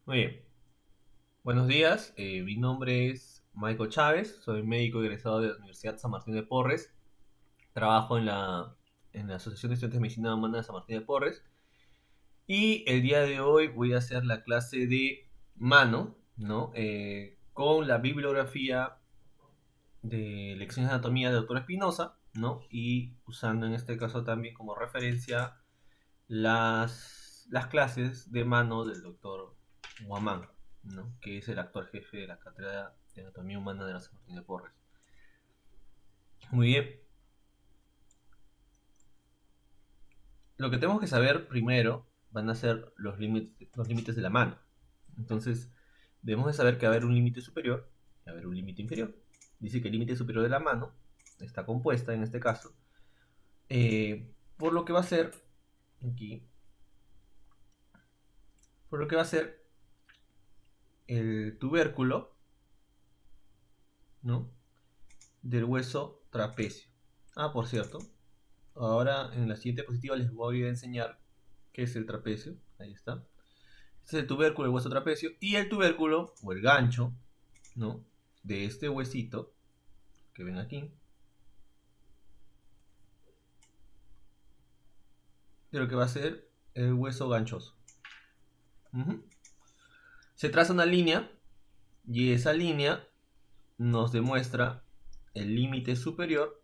Muy bien, buenos días. Mi nombre es Michael Chávez, soy médico egresado de la Universidad San Martín de Porres. Trabajo en la Asociación de Estudiantes de Medicina Humana de San Martín de Porres. Y el día de hoy voy a hacer la clase de mano, ¿no? Con la bibliografía de Lecciones de Anatomía de Doctor Espinosa, ¿no? Y usando en este caso también como referencia las clases de mano del doctor Guamán, ¿no? Que es el actual jefe de la Cátedra de Anatomía Humana de la San Martín de Porres. Muy bien, lo que tenemos que saber primero van a ser los límites de la mano. Entonces, debemos de saber que va a haber un límite superior y va a haber un límite inferior. Dice que el límite superior de la mano está compuesta, en este caso, por lo que va a ser aquí, por lo que va a ser el tubérculo, ¿no? Del hueso trapecio. Ah, por cierto, ahora en la siguiente diapositiva les voy a enseñar qué es el trapecio. Ahí está. Este es el tubérculo del hueso trapecio y el tubérculo o el gancho, ¿no? De este huesito que ven aquí, de lo que va a ser el hueso ganchoso. Ujú. Se traza una línea y esa línea nos demuestra el límite superior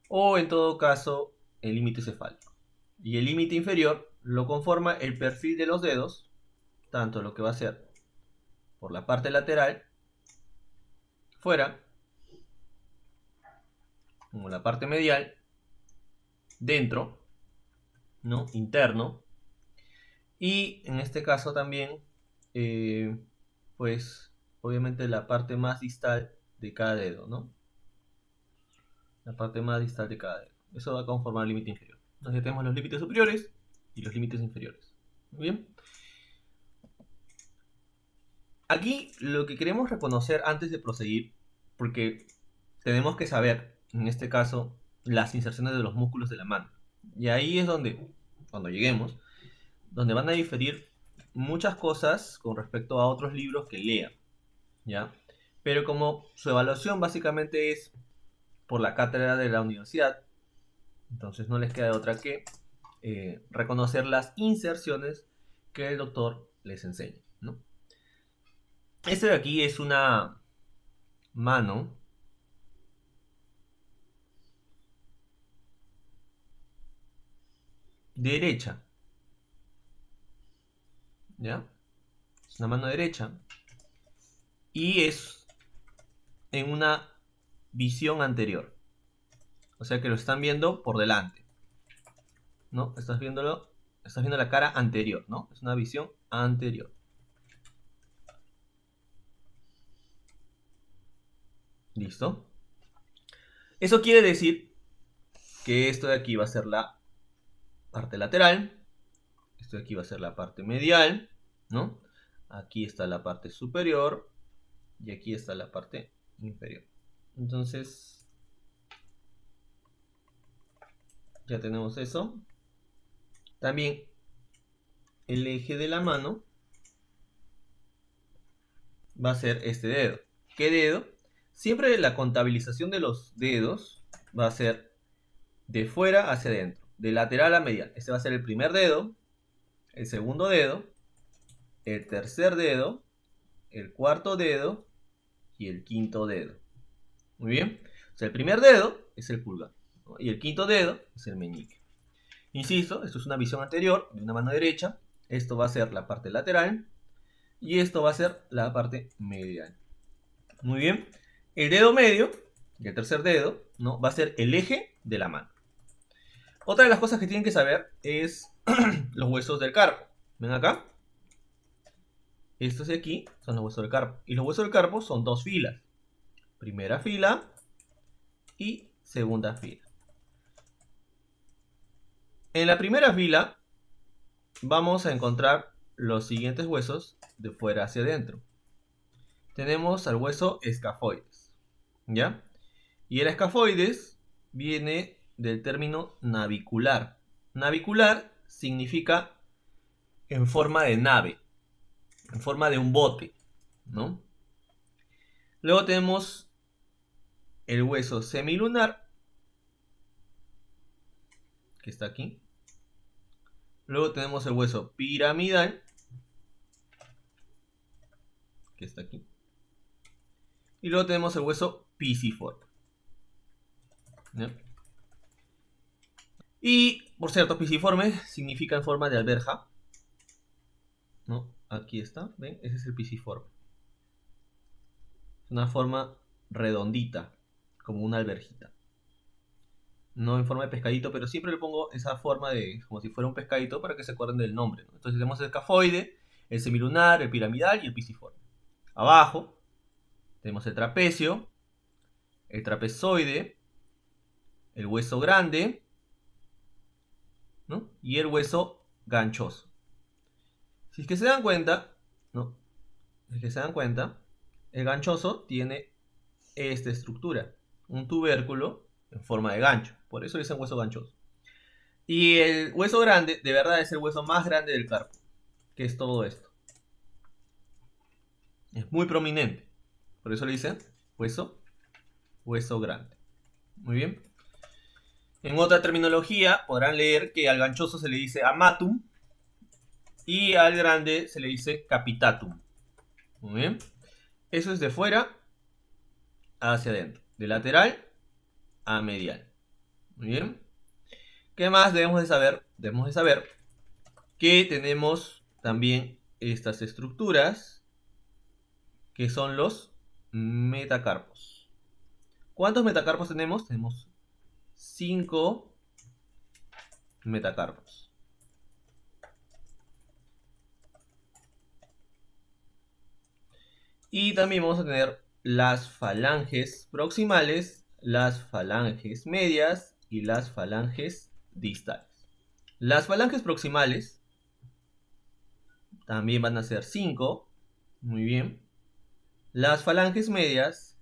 o en todo caso el límite cefálico. Y el límite inferior lo conforma el perfil de los dedos, tanto lo que va a ser por la parte lateral, fuera, como la parte medial, dentro, ¿no? Interno, y en este caso también, eh, pues, obviamente la parte más distal de cada dedo, ¿no? La parte más distal de cada dedo. Eso va a conformar el límite inferior. Entonces ya tenemos los límites superiores y los límites inferiores. Muy bien. Aquí lo que queremos reconocer antes de proseguir, porque tenemos que saber, en este caso, las inserciones de los músculos de la mano. Y ahí es donde, cuando lleguemos, donde van a diferir muchas cosas con respecto a otros libros que lean, ¿ya? Pero como su evaluación básicamente es por la cátedra de la universidad, entonces no les queda otra que reconocer las inserciones que el doctor les enseña, ¿no? Este de aquí es una mano derecha, ¿ya? Es una mano derecha y es en una visión anterior. O sea que lo están viendo por delante, ¿no? Estás viendo la cara anterior, ¿no? Es una visión anterior. ¿Listo? Eso quiere decir que esto de aquí va a ser la parte lateral, esto de aquí va a ser la parte medial, ¿no? Aquí está la parte superior y aquí está la parte inferior. Entonces, ya tenemos eso. También el eje de la mano va a ser este dedo. ¿Qué dedo? Siempre la contabilización de los dedos va a ser de fuera hacia adentro, de lateral a medial. Este va a ser el primer dedo, el segundo dedo, el tercer dedo, el cuarto dedo y el quinto dedo. Muy bien. O sea, el primer dedo es el pulgar, ¿no? Y el quinto dedo es el meñique. Insisto, esto es una visión anterior de una mano derecha. Esto va a ser la parte lateral y esto va a ser la parte medial. Muy bien. El dedo medio, y el tercer dedo, ¿no? Va a ser el eje de la mano. Otra de las cosas que tienen que saber es los huesos del carpo. ¿Ven acá? Estos de aquí son los huesos del carpo. Y los huesos del carpo son dos filas. Primera fila y segunda fila. En la primera fila vamos a encontrar los siguientes huesos de fuera hacia adentro. Tenemos al hueso escafoides, ¿ya? Y el escafoides viene del término navicular. Navicular significa en forma de nave, en forma de un bote, ¿no? Luego tenemos el hueso semilunar, que está aquí. Luego tenemos el hueso piramidal, que está aquí. Y luego tenemos el hueso pisiforme. ¿Ya? Y, por cierto, pisiforme significa en forma de alberja, ¿no? Aquí está, ¿ven? Ese es el pisiforme. Es una forma redondita, como una alberjita. No en forma de pescadito, pero siempre le pongo esa forma de como si fuera un pescadito para que se acuerden del nombre, ¿no? Entonces tenemos el escafoide, el semilunar, el piramidal y el pisiforme. Abajo tenemos el trapecio, el trapezoide, el hueso grande, ¿no? Y el hueso ganchoso. Si es que se dan cuenta, ¿no? Si es que se dan cuenta, el ganchoso tiene esta estructura, un tubérculo en forma de gancho. Por eso le dicen hueso ganchoso. Y el hueso grande, de verdad, es el hueso más grande del carpo, que es todo esto. Es muy prominente. Por eso le dicen hueso grande. Muy bien. En otra terminología podrán leer que al ganchoso se le dice amatum y al grande se le dice capitatum. Muy bien. Eso es de fuera hacia adentro. De lateral a medial. Muy bien. ¿Qué más debemos de saber? Debemos de saber que tenemos también estas estructuras que son los metacarpos. ¿Cuántos metacarpos tenemos? Tenemos 5 metacarpos. Y también vamos a tener las falanges proximales, las falanges medias y las falanges distales. Las falanges proximales también van a ser 5. Muy bien. Las falanges medias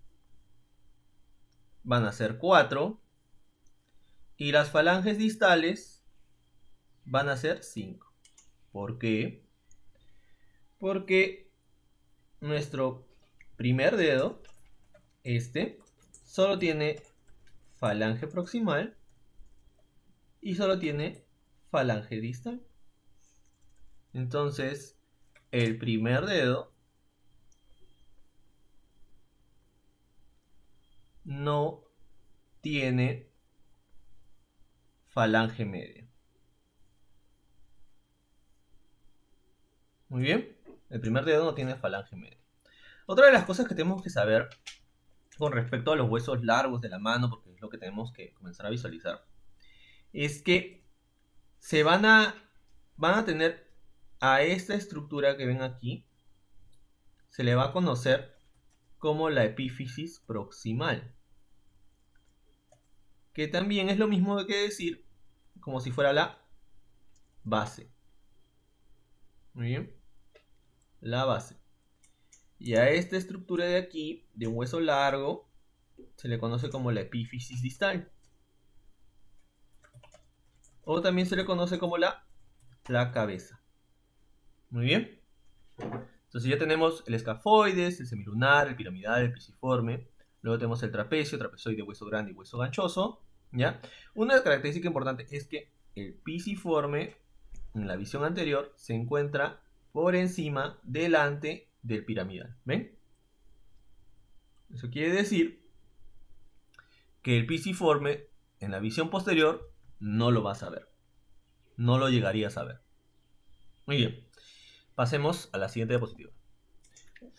van a ser 4. Y las falanges distales van a ser 5. ¿Por qué? Porque nuestro primer dedo, solo tiene falange proximal y solo tiene falange distal. Entonces, el primer dedo no tiene falange media. Muy bien, el primer dedo no tiene falange media. Otra de las cosas que tenemos que saber con respecto a los huesos largos de la mano, porque es lo que tenemos que comenzar a visualizar, es que van a tener a esta estructura que ven aquí, se le va a conocer como la epífisis proximal, que también es lo mismo que decir como si fuera la base. Muy bien, la base. Y a esta estructura de aquí, de un hueso largo, se le conoce como la epífisis distal. O también se le conoce como la cabeza. Muy bien. Entonces ya tenemos el escafoides, el semilunar, el piramidal, el pisiforme. Luego tenemos el trapecio, trapezoide, hueso grande y hueso ganchoso. ¿Ya? Una característica importante es que el pisiforme, en la visión anterior, se encuentra por encima, delante del piramidal. ¿Ven? Eso quiere decir que el pisiforme, en la visión posterior, no lo vas a ver. No lo llegarías a ver. Muy bien. Pasemos a la siguiente diapositiva.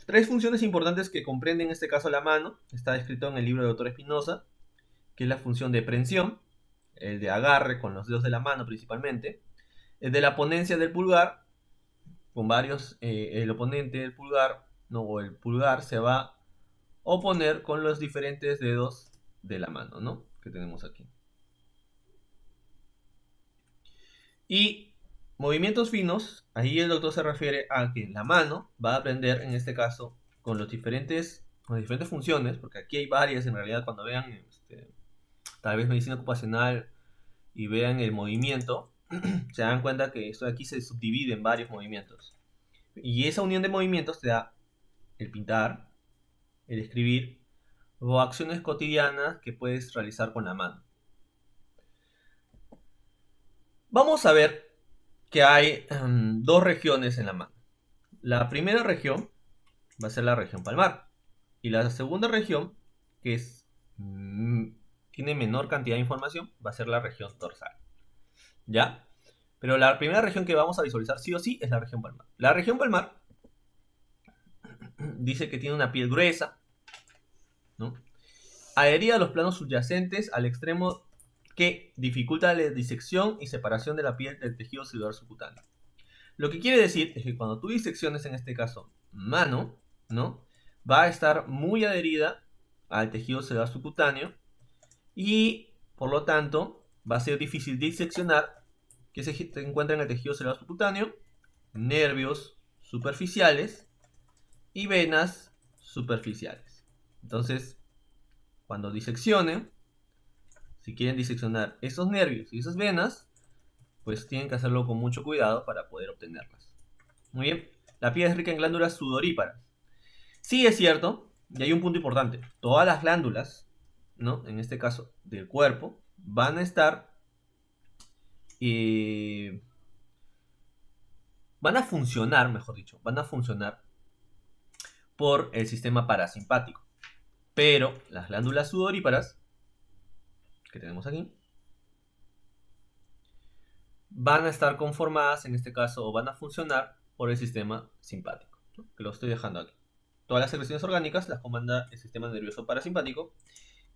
3 funciones importantes que comprende en este caso la mano. Está descrito en el libro de Dr. Espinosa, que es la función de prensión, el de agarre con los dedos de la mano principalmente, el de la ponencia del pulgar, con varios, el oponente del pulgar, no, o el pulgar se va a oponer con los diferentes dedos de la mano, ¿no? Que tenemos aquí. Y movimientos finos, ahí el doctor se refiere a que la mano va a aprender, en este caso, con las diferentes funciones, porque aquí hay varias en realidad. Cuando vean tal vez medicina ocupacional y vean el movimiento, se dan cuenta que esto de aquí se subdivide en varios movimientos. Y esa unión de movimientos te da el pintar, el escribir o acciones cotidianas que puedes realizar con la mano. Vamos a ver que hay dos regiones en la mano. La primera región va a ser la región palmar. Y la segunda región, que tiene menor cantidad de información, va a ser la región dorsal. ¿Ya? Pero la primera región que vamos a visualizar sí o sí es la región palmar. La región palmar dice que tiene una piel gruesa, ¿no? Adherida a los planos subyacentes al extremo que dificulta la disección y separación de la piel del tejido celular subcutáneo. Lo que quiere decir es que cuando tú disecciones, en este caso, mano, ¿no? Va a estar muy adherida al tejido celular subcutáneo y, por lo tanto, va a ser difícil diseccionar que se encuentra en el tejido celular subcutáneo, nervios superficiales y venas superficiales. Entonces, cuando diseccionen, si quieren diseccionar esos nervios y esas venas, pues tienen que hacerlo con mucho cuidado para poder obtenerlas. Muy bien, la piel es rica en glándulas sudoríparas. Sí es cierto, y hay un punto importante, todas las glándulas, ¿no? En este caso del cuerpo, van a estar, van a funcionar, mejor dicho, van a funcionar por el sistema parasimpático. Pero las glándulas sudoríparas, que tenemos aquí, van a estar conformadas, en este caso, o van a funcionar por el sistema simpático, ¿no? Que lo estoy dejando aquí. Todas las secreciones orgánicas las comanda el sistema nervioso parasimpático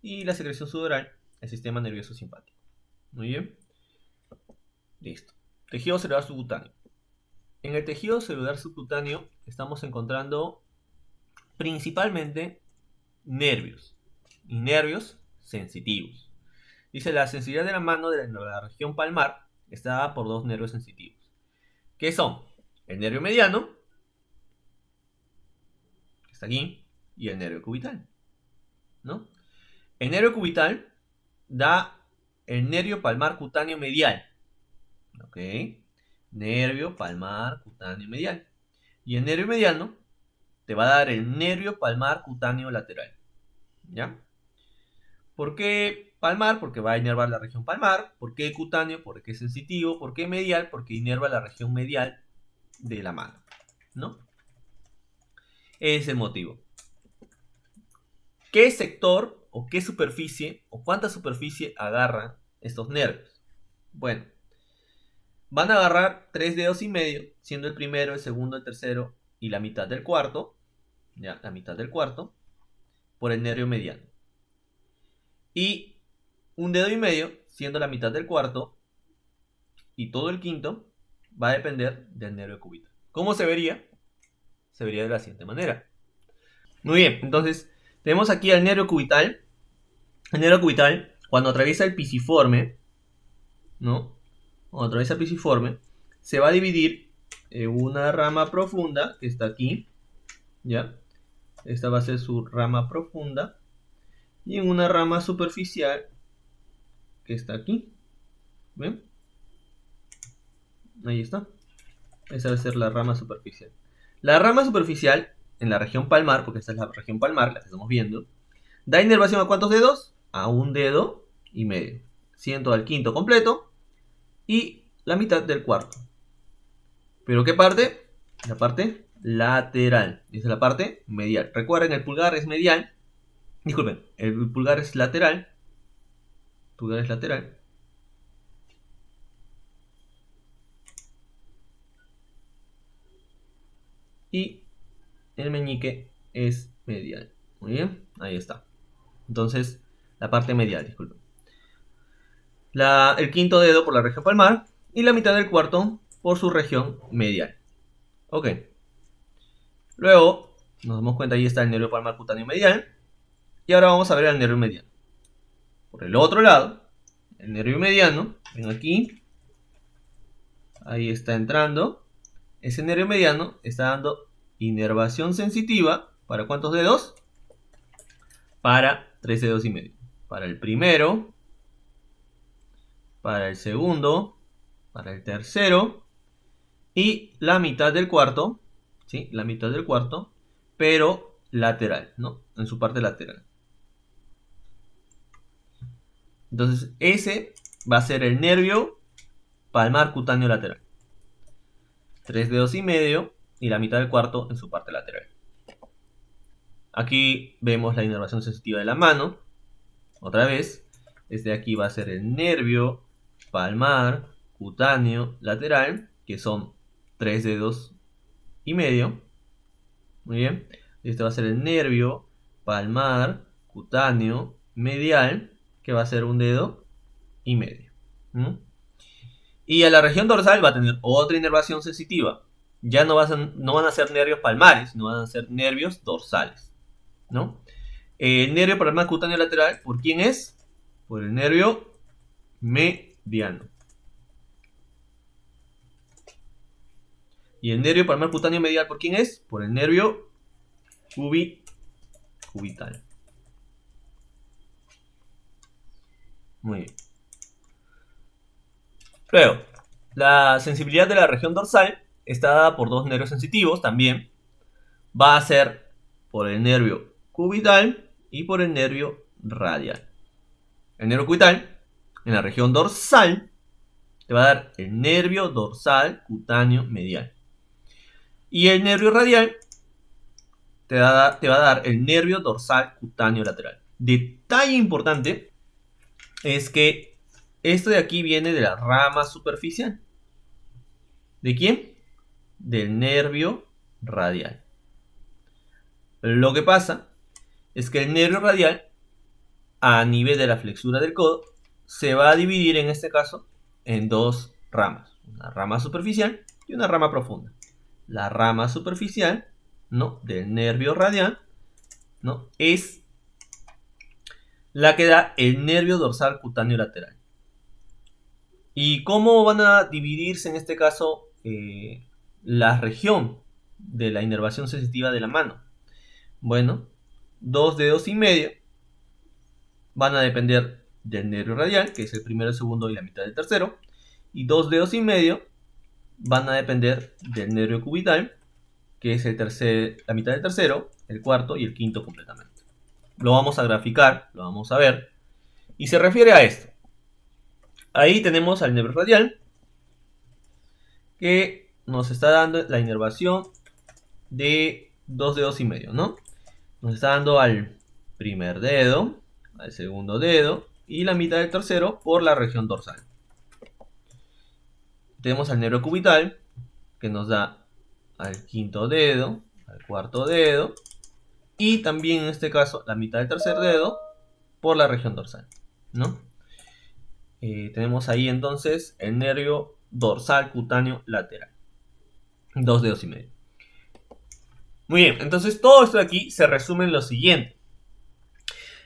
y la secreción sudoral, el sistema nervioso simpático. Muy bien. Listo. Tejido celular subcutáneo. En el tejido celular subcutáneo estamos encontrando principalmente nervios y nervios sensitivos. Dice, la sensibilidad de la mano de la región palmar está dada por dos nervios sensitivos, que son el nervio mediano, que está aquí, y el nervio cubital, ¿no? El nervio cubital da el nervio palmar cutáneo medial, ¿ok? Nervio palmar cutáneo medial. Y el nervio mediano te va a dar el nervio palmar cutáneo lateral, ¿ya? ¿Por qué palmar? Porque va a inervar la región palmar. ¿Por qué cutáneo? Porque es sensitivo. ¿Por qué medial? Porque inerva la región medial de la mano, ¿no? Ese es el motivo. ¿Qué sector o qué superficie o cuánta superficie agarran estos nervios? Bueno, van a agarrar 3 dedos y medio, siendo el primero, el segundo, el tercero y la mitad del cuarto, ya, la mitad del cuarto, por el nervio mediano. Y un dedo y medio, siendo la mitad del cuarto, y todo el quinto va a depender del nervio cubital. ¿Cómo se vería? Se vería de la siguiente manera. Muy bien, entonces tenemos aquí al nervio cubital. El nervio cubital, cuando atraviesa el pisiforme, ¿no? Cuando atraviesa el pisiforme, se va a dividir en una rama profunda, que está aquí, ¿ya? Esta va a ser su rama profunda. Y en una rama superficial, que está aquí. ¿Ven? Ahí está. Esa va a ser la rama superficial. La rama superficial, en la región palmar, porque esta es la región palmar, la que estamos viendo, da inervación a ¿cuántos dedos? A un dedo y medio. Siendo al quinto completo y la mitad del cuarto. ¿Pero qué parte? La parte lateral. Dice la parte medial. Recuerden, el pulgar es medial. Disculpen, el pulgar es lateral. Pulgar es lateral. Y el meñique es medial. Muy bien, ahí está. Entonces, la parte medial, disculpen. El quinto dedo por la región palmar y la mitad del cuarto por su región medial. Ok. Luego, nos damos cuenta, ahí está el nervio palmar cutáneo medial. Y ahora vamos a ver el nervio mediano. Por el otro lado, el nervio mediano, ven aquí. Ahí está entrando. Ese nervio mediano está dando inervación sensitiva. ¿Para cuántos dedos? Para 3 dedos y medio. Para el primero, para el segundo, para el tercero y la mitad del cuarto, ¿sí? La mitad del cuarto, pero lateral, ¿no? En su parte lateral. Entonces, ese va a ser el nervio palmar cutáneo lateral. 3 dedos y medio y la mitad del cuarto en su parte lateral. Aquí vemos la inervación sensitiva de la mano. Otra vez, desde aquí va a ser el nervio palmar cutáneo lateral, que son 3 dedos y medio. Muy bien. Este va a ser el nervio palmar cutáneo medial, que va a ser 1 dedo y medio. Y a la región dorsal va a tener otra inervación sensitiva. Ya no van a ser nervios palmares, no van a ser nervios dorsales, ¿no? El nervio palmar cutáneo lateral, ¿por quién es? Por el nervio mediano. Y el nervio palmar cutáneo medial, ¿por quién es? Por el nervio cubital. Muy bien. Luego, la sensibilidad de la región dorsal está dada por dos nervios sensitivos también. Va a ser por el nervio cubital y por el nervio radial. El nervio cubital, en la región dorsal, te va a dar el nervio dorsal cutáneo medial. Y el nervio radial te va a dar el nervio dorsal cutáneo lateral. Detalle importante es que esto de aquí viene de la rama superficial. ¿De quién? Del nervio radial. Lo que pasa es que el nervio radial, a nivel de la flexura del codo, se va a dividir en este caso en dos ramas. Una rama superficial y una rama profunda. La rama superficial, ¿no?, del nervio radial, ¿no?, es la que da el nervio dorsal cutáneo lateral. ¿Y cómo van a dividirse en este caso la región de la inervación sensitiva de la mano? Bueno, 2 dedos y medio van a depender del nervio radial, que es el primero, el segundo y la mitad del tercero. Y 2 dedos y medio van a depender del nervio cubital, que es la mitad del tercero, el cuarto y el quinto completamente. Lo vamos a graficar, lo vamos a ver. Y se refiere a esto. Ahí tenemos al nervio radial, que nos está dando la inervación de 2 dedos y medio, ¿no? Nos está dando al primer dedo, al segundo dedo y la mitad del tercero por la región dorsal. Tenemos al nervio cubital, que nos da al quinto dedo, al cuarto dedo y también en este caso la mitad del tercer dedo por la región dorsal, ¿no? Tenemos ahí entonces el nervio dorsal cutáneo lateral. 2 dedos y medio. Muy bien, entonces todo esto de aquí se resume en lo siguiente.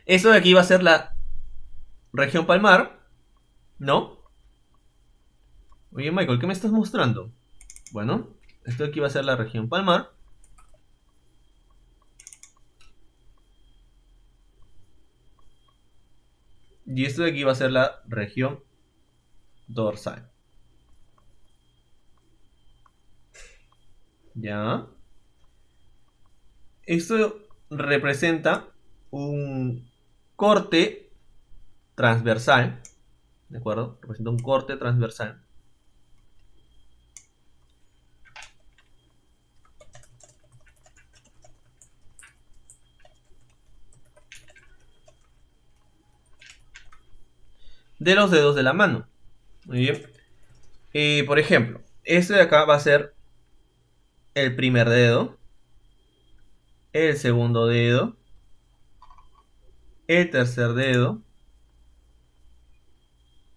Esto de aquí va a ser la región palmar, ¿no? Oye, Michael, ¿qué me estás mostrando? Bueno, esto de aquí va a ser la región palmar. Y esto de aquí va a ser la región dorsal. ¿Ya? Esto representa un corte transversal. ¿De acuerdo? Representa un corte transversal. De los dedos de la mano. Muy bien. Por ejemplo, este de acá va a ser el primer dedo, el segundo dedo, el tercer dedo,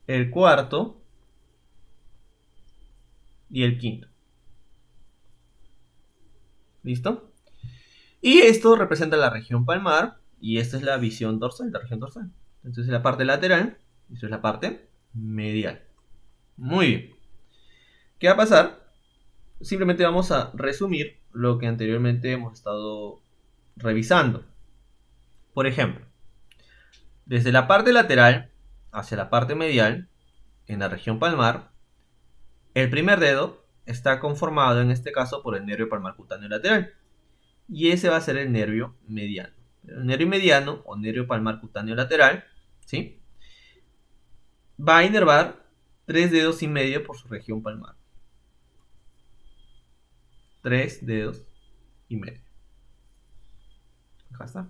el cuarto y el quinto. ¿Listo? Y esto representa la región palmar y esta es la visión dorsal, la región dorsal. Entonces la parte lateral, esto es la parte medial. Muy bien. ¿Qué va a pasar? Simplemente vamos a resumir lo que anteriormente hemos estado revisando. Por ejemplo, desde la parte lateral hacia la parte medial, en la región palmar, El primer dedo está conformado en este caso por el nervio palmar cutáneo lateral. Y ese va a ser el nervio mediano. El nervio mediano o nervio palmar cutáneo lateral, ¿sí?, va a inervar 3 dedos y medio por su región palmar. 3 dedos y medio. Acá está.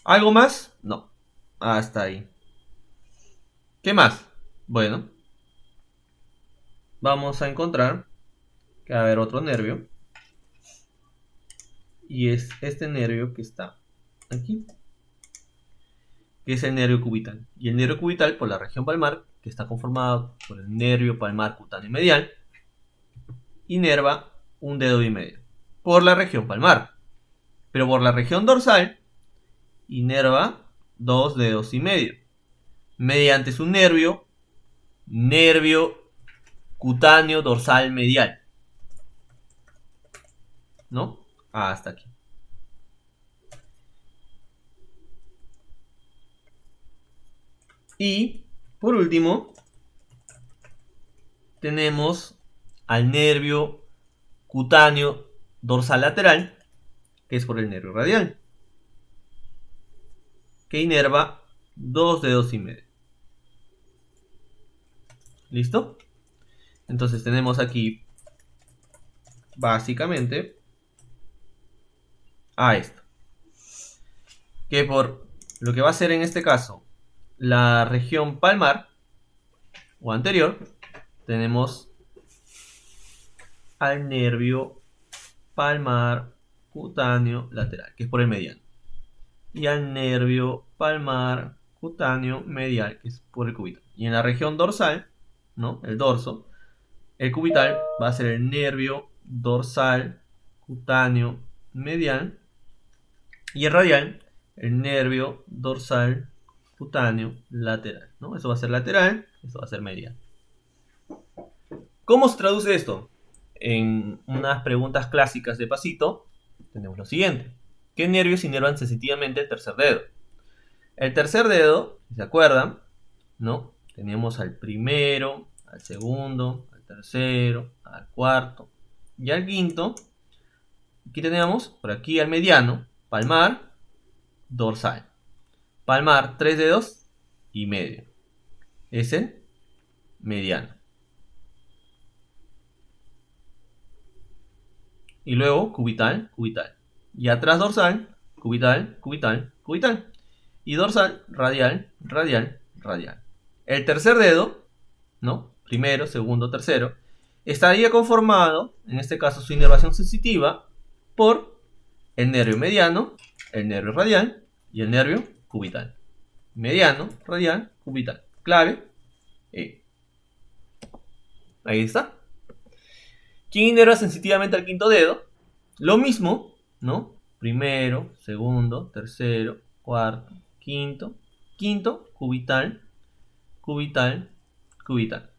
¿Algo más? No. Hasta ahí. ¿Qué más? Bueno, vamos a encontrar que va a haber otro nervio. Y es este nervio que está aquí, que es el nervio cubital. Y el nervio cubital, por la región palmar, que está conformado por el nervio palmar cutáneo medial, inerva 1 dedo y medio por la región palmar. Pero por la región dorsal, inerva 2 dedos y medio mediante su nervio cutáneo dorsal medial. ¿No? Hasta aquí. Y por último, tenemos al nervio cutáneo dorsal lateral, que es por el nervio radial, que inerva 2 dedos y medio. ¿Listo? Entonces tenemos aquí básicamente a esto, que por lo que va a ser en este caso la región palmar o anterior, tenemos al nervio palmar cutáneo lateral, que es por el mediano, y al nervio palmar cutáneo medial, que es por el cubital. Y en la región dorsal, ¿no?, el dorso, el cubital va a ser el nervio dorsal cutáneo medial, y el radial, el nervio dorsal cutáneo lateral, ¿no? Eso va a ser lateral, eso va a ser medial. ¿Cómo se traduce esto? En unas preguntas clásicas de pasito, tenemos lo siguiente. ¿Qué nervios inervan sensitivamente el tercer dedo? El tercer dedo, si se acuerdan, ¿no?, teníamos al primero, al segundo, al tercero, al cuarto y al quinto. Aquí tenemos, por aquí al mediano, palmar, dorsal. Palmar, 3 dedos y medio. Es el mediano. Y luego cubital, cubital. Y atrás dorsal, cubital, cubital, cubital. Y dorsal, radial, radial, radial. El tercer dedo, ¿no?, primero, segundo, tercero, estaría conformado, en este caso su inervación sensitiva, por el nervio mediano, el nervio radial y el nervio cubital. Mediano, radial, cubital. Clave, E. Ahí está. ¿Quién inerva sensitivamente al quinto dedo? Lo mismo, ¿no? Primero, segundo, tercero, cuarto, quinto, cubital, cubital, cubital.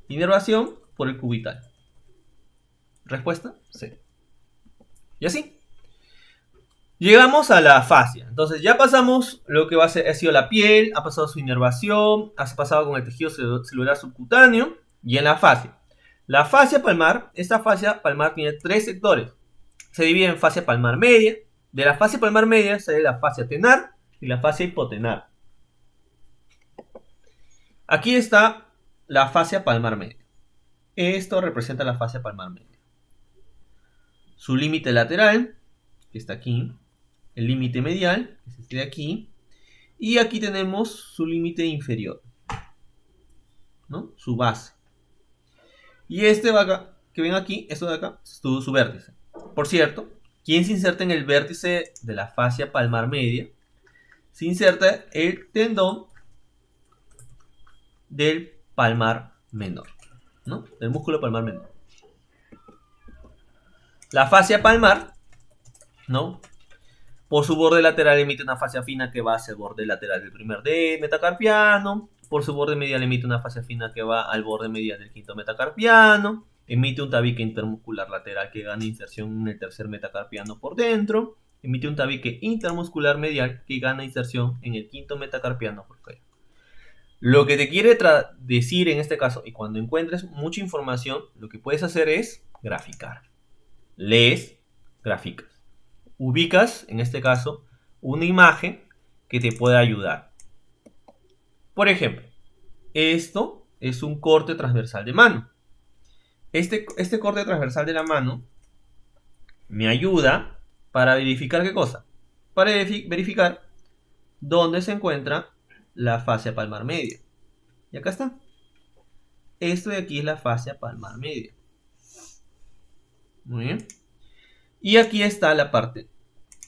Inervación por el cubital. Respuesta, C. Y así. Llegamos a la fascia. Entonces ya pasamos lo que ha sido la piel, ha pasado su inervación, ha pasado con el tejido celular subcutáneo y en la fascia. La fascia palmar, esta fascia palmar tiene 3 sectores. Se divide en fascia palmar media. De la fascia palmar media sale la fascia tenar y la fascia hipotenar. Aquí está la fascia palmar media. Esto representa la fascia palmar media. Su límite lateral, que está aquí. El límite medial, que es este de aquí. Y aquí tenemos su límite inferior, ¿no?, su base. Y este va acá, que ven aquí, esto de acá, es su vértice. Por cierto, ¿quién se inserta en el vértice de la fascia palmar media? Se inserta el tendón del palmar menor, ¿no?, del músculo palmar menor. La fascia palmar, ¿no?, por su borde lateral emite una fascia fina que va hacia el borde lateral del primer metacarpiano. Por su borde medial emite una fascia fina que va al borde medial del quinto metacarpiano. Emite un tabique intermuscular lateral que gana inserción en el tercer metacarpiano por dentro. Emite un tabique intermuscular medial que gana inserción en el quinto metacarpiano por fuera. Lo que te quiere decir en este caso, y cuando encuentres mucha información, lo que puedes hacer es graficar. Lees, graficas. Ubicas, en este caso, una imagen que te pueda ayudar. Por ejemplo, esto es un corte transversal de mano. Este corte transversal de la mano me ayuda para verificar ¿qué cosa? Para verificar dónde se encuentra la fascia palmar media. Y acá está. Esto de aquí es la fascia palmar media. Muy bien. Y aquí está la parte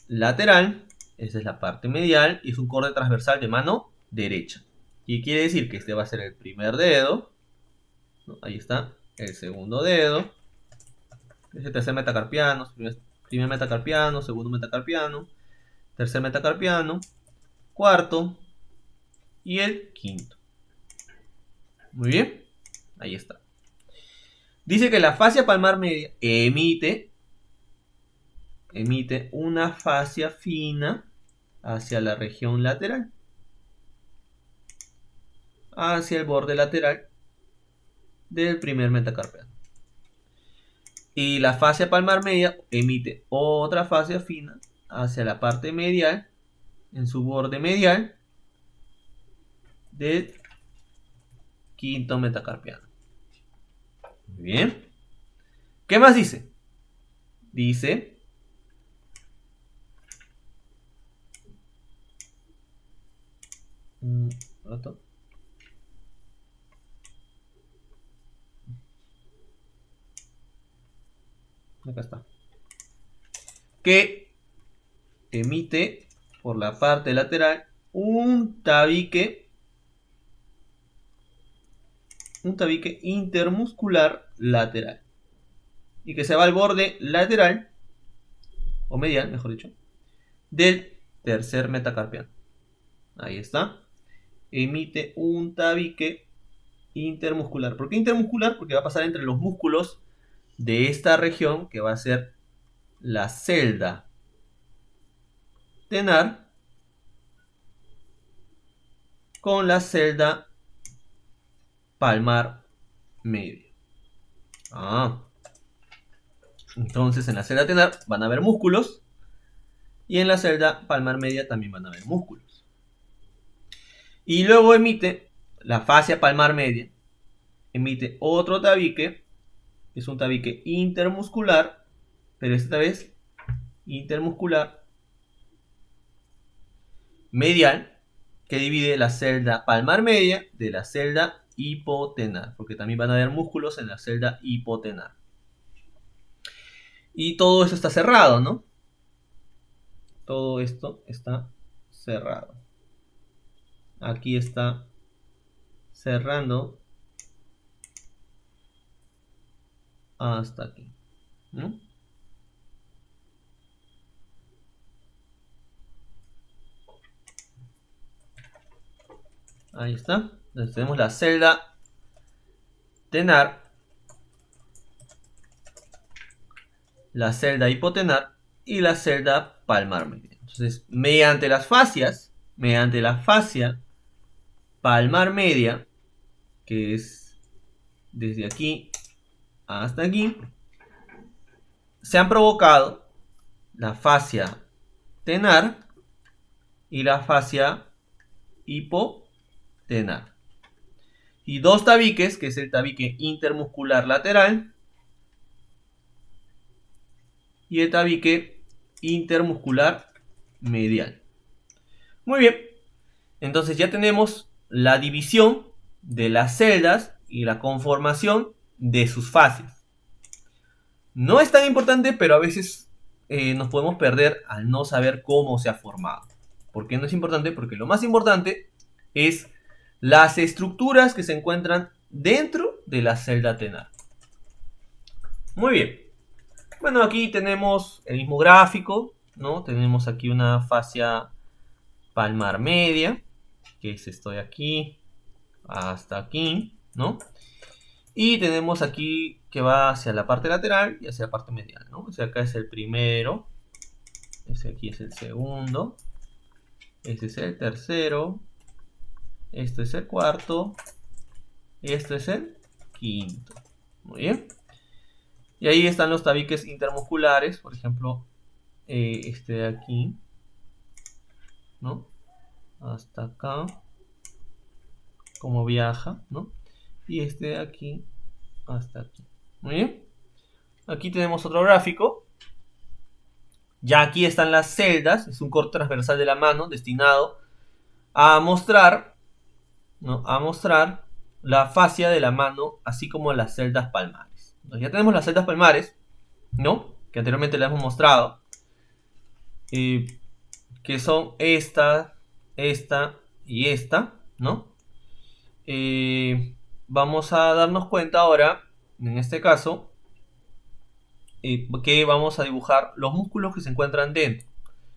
lateral. Esa es la parte medial. Y es un corte transversal de mano derecha. Y quiere decir que este va a ser el primer dedo. Ahí está. El segundo dedo. Es el tercer metacarpiano. Primer metacarpiano. Segundo metacarpiano. Tercer metacarpiano. Cuarto. Y el quinto. Muy bien. Ahí está. Dice que la fascia palmar media emite una fascia fina hacia la región lateral. Hacia el borde lateral del primer metacarpiano. Y la fascia palmar media emite otra fascia fina hacia la parte medial, en su borde medial, del quinto metacarpiano. Muy bien. ¿Qué más dice? Dice acá está, que emite por la parte lateral un tabique intermuscular lateral, y que se va al borde lateral, o medial, mejor dicho, del tercer metacarpiano. Ahí está. Emite un tabique intermuscular. ¿Por qué intermuscular? Porque va a pasar entre los músculos de esta región, que va a ser la celda tenar con la celda palmar media. Entonces en la celda tenar van a haber músculos y en la celda palmar media también van a haber músculos. Y luego emite la fascia palmar media, emite otro tabique, es un tabique intermuscular, pero esta vez intermuscular medial, que divide la celda palmar media de la celda hipotenar, porque también van a haber músculos en la celda hipotenar. Y todo eso está cerrado, ¿no? Todo esto está cerrado. Aquí está cerrando hasta aquí, ¿no? Ahí está. Entonces tenemos la celda tenar, la celda hipotenar y la celda palmar media. Entonces, mediante la fascia palmar media, que es desde aquí hasta aquí, se han provocado la fascia tenar y la fascia hipotenar. Y dos tabiques, que es el tabique intermuscular lateral y el tabique intermuscular medial. Muy bien. Entonces ya tenemos la división de las celdas y la conformación de sus fascias. No es tan importante, pero a veces nos podemos perder al no saber cómo se ha formado. ¿Por qué no es importante? Porque lo más importante es las estructuras que se encuentran dentro de la celda tenar. Muy bien. Bueno, aquí tenemos el mismo gráfico, ¿no? Tenemos aquí una fascia palmar media, que es esto de aquí hasta aquí, ¿no? Y tenemos aquí que va hacia la parte lateral y hacia la parte medial, ¿no? O sea, acá es el primero, ese aquí es el segundo, ese es el tercero, Esto es el cuarto. Y esto es el quinto. Muy bien. Y ahí están los tabiques intermusculares. Por ejemplo, este de aquí, ¿no? Hasta acá. Como viaja, ¿no? Y este de aquí hasta aquí. Muy bien. Aquí tenemos otro gráfico. Ya aquí están las celdas. Es un corte transversal de la mano destinado a mostrar, ¿no? A mostrar la fascia de la mano, así como las celdas palmares. Entonces ya tenemos las celdas palmares, ¿no? Que anteriormente les hemos mostrado. Que son esta y esta, ¿no? Vamos a darnos cuenta ahora, en este caso, que vamos a dibujar los músculos que se encuentran dentro.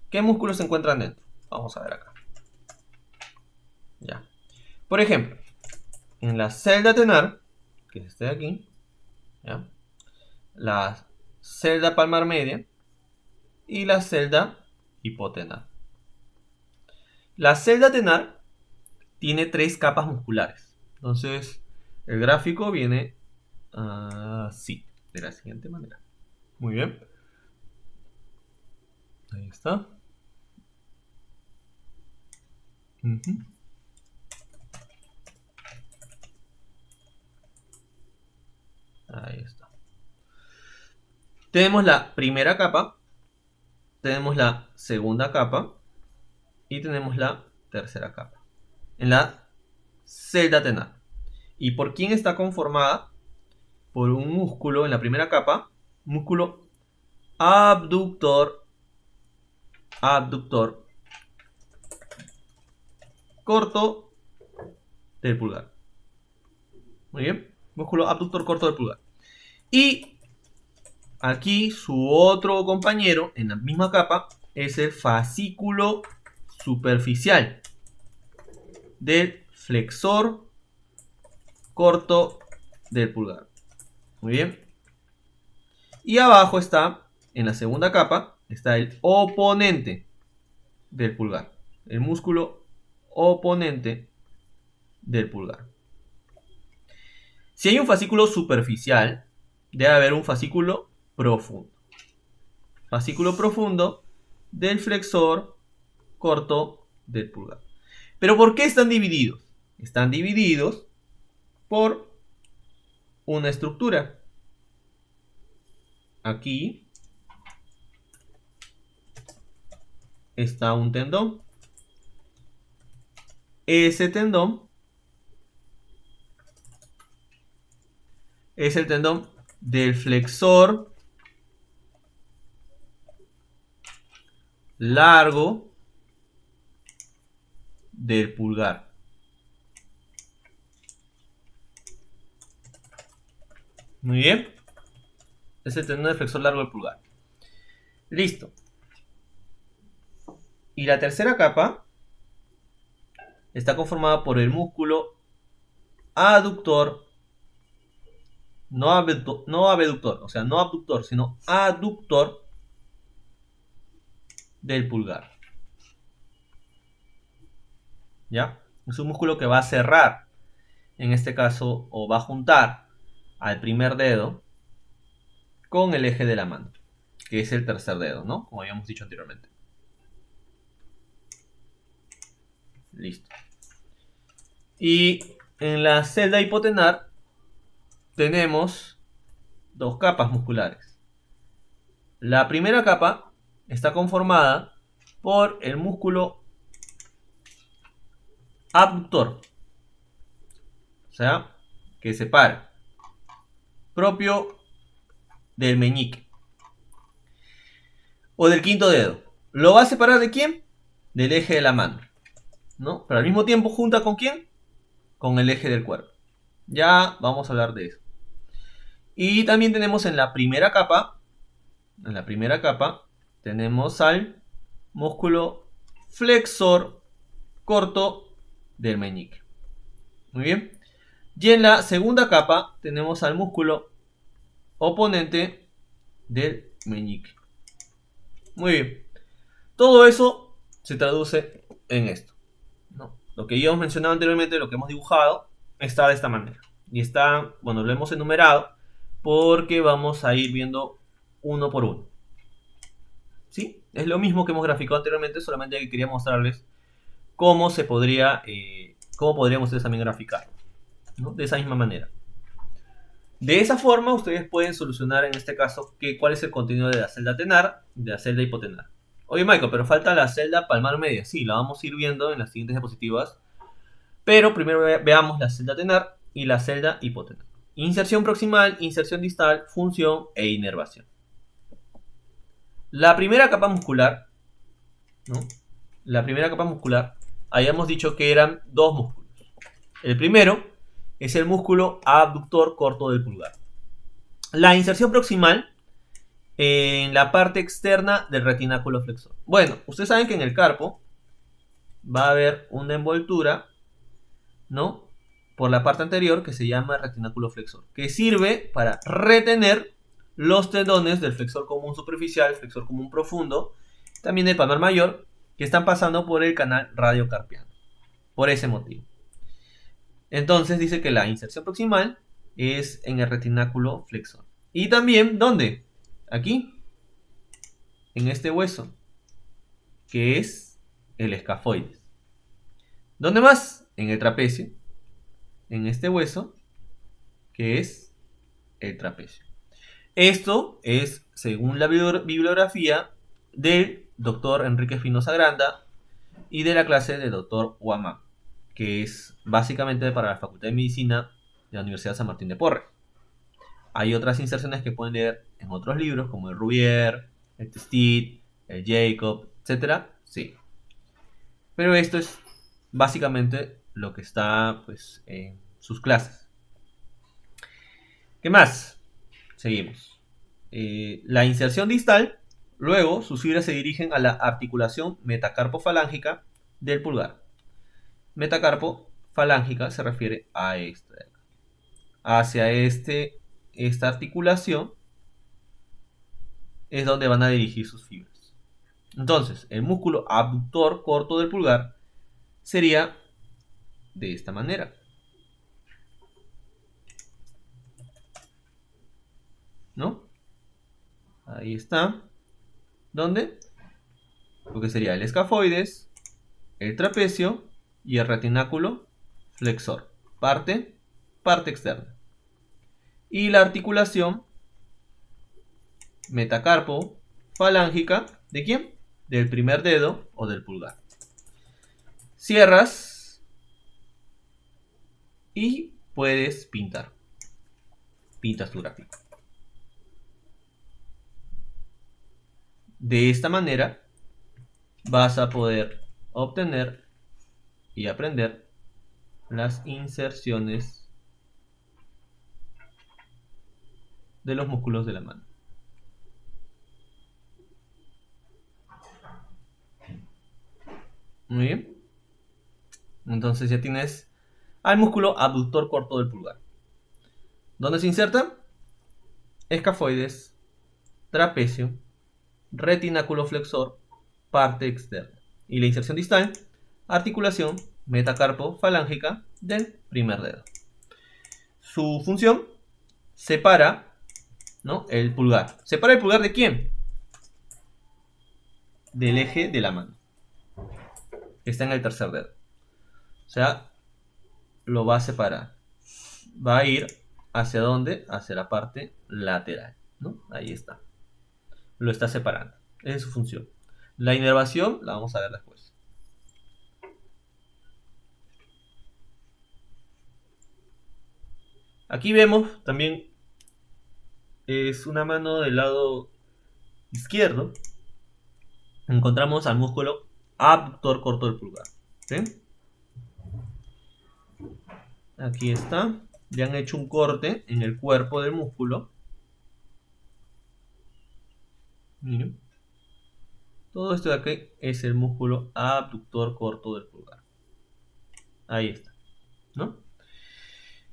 ¿Qué músculos se encuentran dentro? Vamos a ver acá. Ya. Por ejemplo, en la celda tenar, que es este de aquí, ¿ya? La celda palmar media y la celda hipotenar. La celda tenar tiene 3 capas musculares. Entonces, el gráfico viene así, de la siguiente manera. Muy bien. Ahí está. Ahí está. Tenemos la primera capa, tenemos la segunda capa y tenemos la tercera capa en la celda tenar. ¿Y por quién está conformada? Por un músculo en la primera capa, músculo abductor corto del pulgar. Muy bien, músculo abductor corto del pulgar. Y aquí su otro compañero en la misma capa es el fascículo superficial del flexor corto del pulgar. Muy bien. Y abajo está, en la segunda capa, está el oponente del pulgar. El músculo oponente del pulgar. Si hay un fascículo superficial, debe haber un fascículo profundo. Fascículo profundo del flexor corto del pulgar. ¿Pero por qué están divididos? Están divididos por una estructura. Aquí está un tendón. Ese tendón es el tendón del flexor largo del pulgar. Muy bien. Es el tendón del flexor largo del pulgar. Listo. Y la tercera capa está conformada por el músculo aductor, no abductor, o sea, no abductor, sino aductor del pulgar. ¿Ya? Es un músculo que va a cerrar, en este caso, o va a juntar al primer dedo con el eje de la mano, que es el tercer dedo, ¿no? Como habíamos dicho anteriormente. Listo. Y en la celda hipotenar tenemos 2 capas musculares. La primera capa está conformada por el músculo abductor, o sea, que separa, propio del meñique o del quinto dedo. ¿Lo va a separar de quién? Del eje de la mano, ¿no? Pero al mismo tiempo junta con quién? Con el eje del cuerpo. Ya vamos a hablar de eso. Y también tenemos en la primera capa, tenemos al músculo flexor corto del meñique. Muy bien. Y en la segunda capa tenemos al músculo oponente del meñique. Muy bien. Todo eso se traduce en esto, ¿no? lo que yo hemos mencionado anteriormente, lo que hemos dibujado, está de esta manera. Y está, bueno, lo hemos enumerado porque vamos a ir viendo uno por uno. ¿Sí? Es lo mismo que hemos graficado anteriormente, solamente que quería mostrarles cómo se podría, cómo podríamos ustedes también graficar, ¿no? De esa misma manera. De esa forma, ustedes pueden solucionar en este caso cuál es el contenido de la celda tenar y de la celda hipotenar. Oye, Michael, pero falta la celda palmar media. Sí, la vamos a ir viendo en las siguientes diapositivas. Pero primero veamos la celda tenar y la celda hipotenar. Inserción proximal, inserción distal, función e inervación. La primera capa muscular, ¿no? La primera capa muscular, habíamos dicho que eran dos músculos. El primero es el músculo abductor corto del pulgar. La inserción proximal en la parte externa del retináculo flexor. Bueno, ustedes saben que en el carpo va a haber una envoltura, ¿no? Por la parte anterior que se llama retináculo flexor, que sirve para retener los tendones del flexor común superficial, flexor común profundo, también del palmar mayor, que están pasando por el canal radiocarpiano. Por ese motivo. Entonces dice que la inserción proximal es en el retináculo flexor. Y también, ¿dónde? Aquí, en este hueso, que es el escafoides. ¿Dónde más? En el trapecio, en este hueso, que es el trapecio. Esto es según la bibliografía del doctor Enrique Espinosa Granda y de la clase del doctor Huamán, que es básicamente para la Facultad de Medicina de la Universidad San Martín de Porres. Hay otras inserciones que pueden leer en otros libros, como el Rubier, el Testit, el Jacob, etc. Sí. Pero esto es básicamente lo que está pues, en sus clases. ¿Qué más? Seguimos. La inserción distal, luego sus fibras se dirigen a la articulación metacarpofalángica del pulgar. Metacarpofalángica se refiere a esta. Hacia esta articulación es donde van a dirigir sus fibras. Entonces, el músculo abductor corto del pulgar sería de esta manera. ¿No? Ahí está. ¿Dónde? Lo que sería el escafoides, el trapecio y el retináculo flexor. Parte externa. Y la articulación metacarpo falángica, ¿de quién? Del primer dedo o del pulgar. Cierras y puedes pintar. Pintas tu gráfico. De esta manera vas a poder obtener y aprender las inserciones de los músculos de la mano. Muy bien. Entonces ya tienes al músculo abductor corto del pulgar. ¿Dónde se inserta? Escafoides, trapecio, retináculo flexor, parte externa. Y la inserción distal, articulación metacarpo falángica del primer dedo. Su función, separa, ¿no?, el pulgar. ¿Separa el pulgar de quién? Del eje de la mano. Está en el tercer dedo. O sea, lo va a separar. Va a ir hacia dónde? Hacia la parte lateral, ¿no? Ahí está. Lo está separando. Esa es su función. La inervación la vamos a ver después. Aquí vemos también es una mano del lado izquierdo. Encontramos al músculo abductor corto del pulgar. ¿Sí? Aquí está. Le han hecho un corte en el cuerpo del músculo. Miren. Todo esto de aquí es el músculo abductor corto del pulgar. Ahí está, ¿no?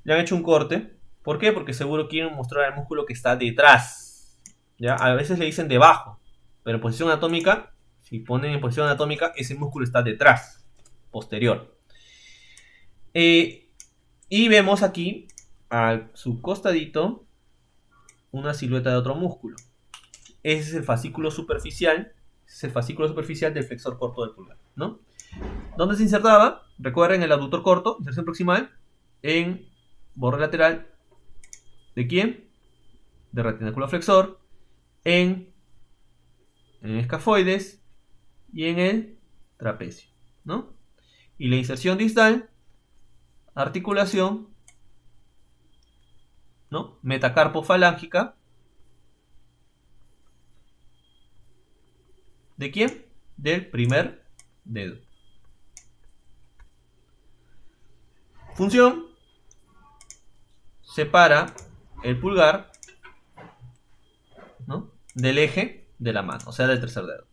Le han hecho un corte. ¿Por qué? Porque seguro quieren mostrar el músculo que está detrás. ¿Ya? A veces le dicen debajo. Pero en posición anatómica, si ponen en posición anatómica, ese músculo está detrás, posterior. Y vemos aquí a su costadito una silueta de otro músculo. Ese es el fascículo superficial. Es el fascículo superficial del flexor corto del pulgar, ¿no? ¿Dónde se insertaba? Recuerden el abductor corto, inserción proximal, en borde lateral. ¿De quién? De retináculo flexor, en escafoides y en el trapecio, ¿no? Y la inserción distal, articulación, ¿no? Metacarpofalángica. ¿De quién? Del primer dedo. Función: separa el pulgar, ¿no?, del eje de la mano, o sea, del tercer dedo.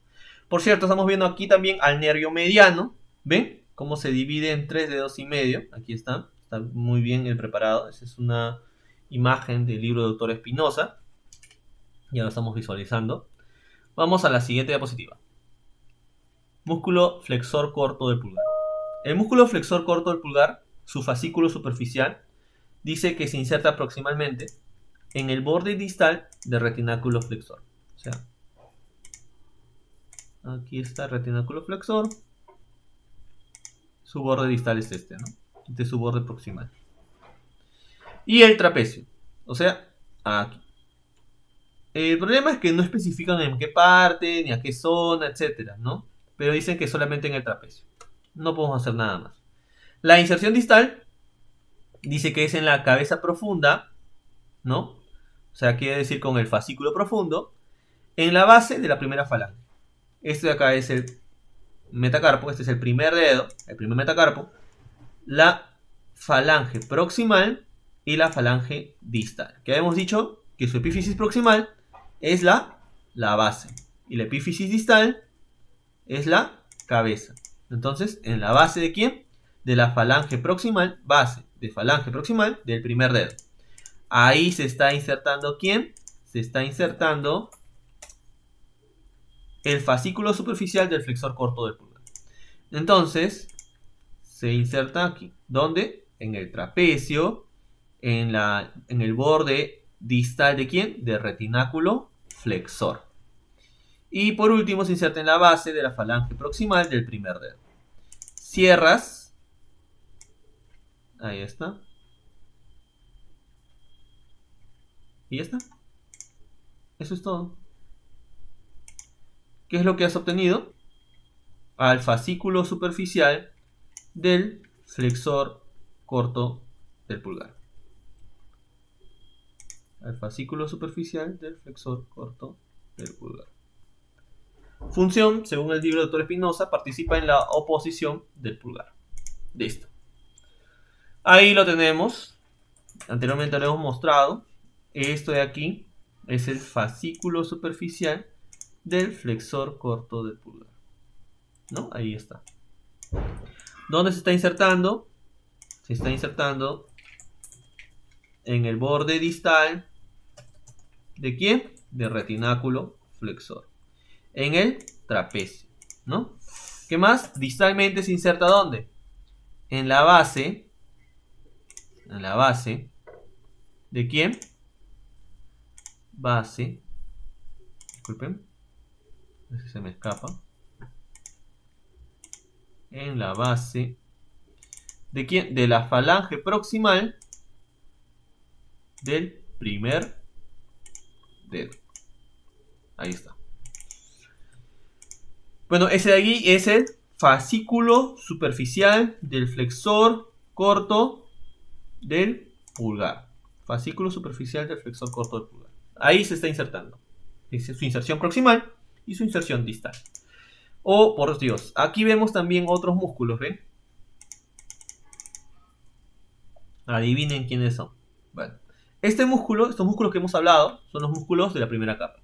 Por cierto, estamos viendo aquí también al nervio mediano. ¿Ven cómo se divide en 3 dedos y medio? Aquí está muy bien preparado. Esa es una imagen del libro del doctor Espinosa. Ya lo estamos visualizando. Vamos a la siguiente diapositiva. Músculo flexor corto del pulgar. El músculo flexor corto del pulgar, su fascículo superficial, dice que se inserta proximalmente en el borde distal del retináculo flexor. O sea, aquí está el retináculo flexor. Su borde distal es este, ¿no? Este es su borde proximal. Y el trapecio. O sea, aquí. El problema es que no especifican en qué parte, ni a qué zona, etcétera, ¿no? Pero dicen que solamente en el trapecio. No podemos hacer nada más. La inserción distal dice que es en la cabeza profunda, ¿no? O sea, quiere decir con el fascículo profundo, en la base de la primera falange. Este de acá es el metacarpo, este es el primer dedo, el primer metacarpo, la falange proximal y la falange distal. Que habíamos dicho que su epífisis proximal es la base y la epífisis distal es la cabeza. Entonces, ¿en la base de quién? De la falange proximal, base de falange proximal del primer dedo. Ahí se está insertando ¿quién? Se está insertando el fascículo superficial del flexor corto del pulgar. Entonces, se inserta aquí. ¿Dónde? En el trapecio, en el borde distal de ¿quién? Del retináculo flexor. Y por último se inserta en la base de la falange proximal del primer dedo. Cierras. Ahí está. Y ya está. Eso es todo. ¿Qué es lo que has obtenido? Al fascículo superficial del flexor corto del pulgar. Al fascículo superficial del flexor corto del pulgar. Función: según el libro del doctor Espinosa, participa en la oposición del pulgar. Listo. Ahí lo tenemos. Anteriormente lo hemos mostrado. Esto de aquí es el fascículo superficial del flexor corto del pulgar, ¿no? Ahí está. ¿Dónde se está insertando? Se está insertando en el borde distal ¿de quién? Del retináculo flexor. En el trapecio, ¿no? ¿Qué más? Distalmente se inserta ¿dónde? En la base. En la base. ¿De quién? Base. Disculpen. A ver si se me escapa. En la base. ¿De quién? De la falange proximal del primer dedo. Ahí está. Bueno, ese de aquí es el fascículo superficial del flexor corto del pulgar. Fascículo superficial del flexor corto del pulgar. Ahí se está insertando. Es su inserción proximal y su inserción distal. Oh, por Dios. Aquí vemos también otros músculos, ¿ven? Adivinen quiénes son. Bueno, estos músculos que hemos hablado, son los músculos de la primera capa.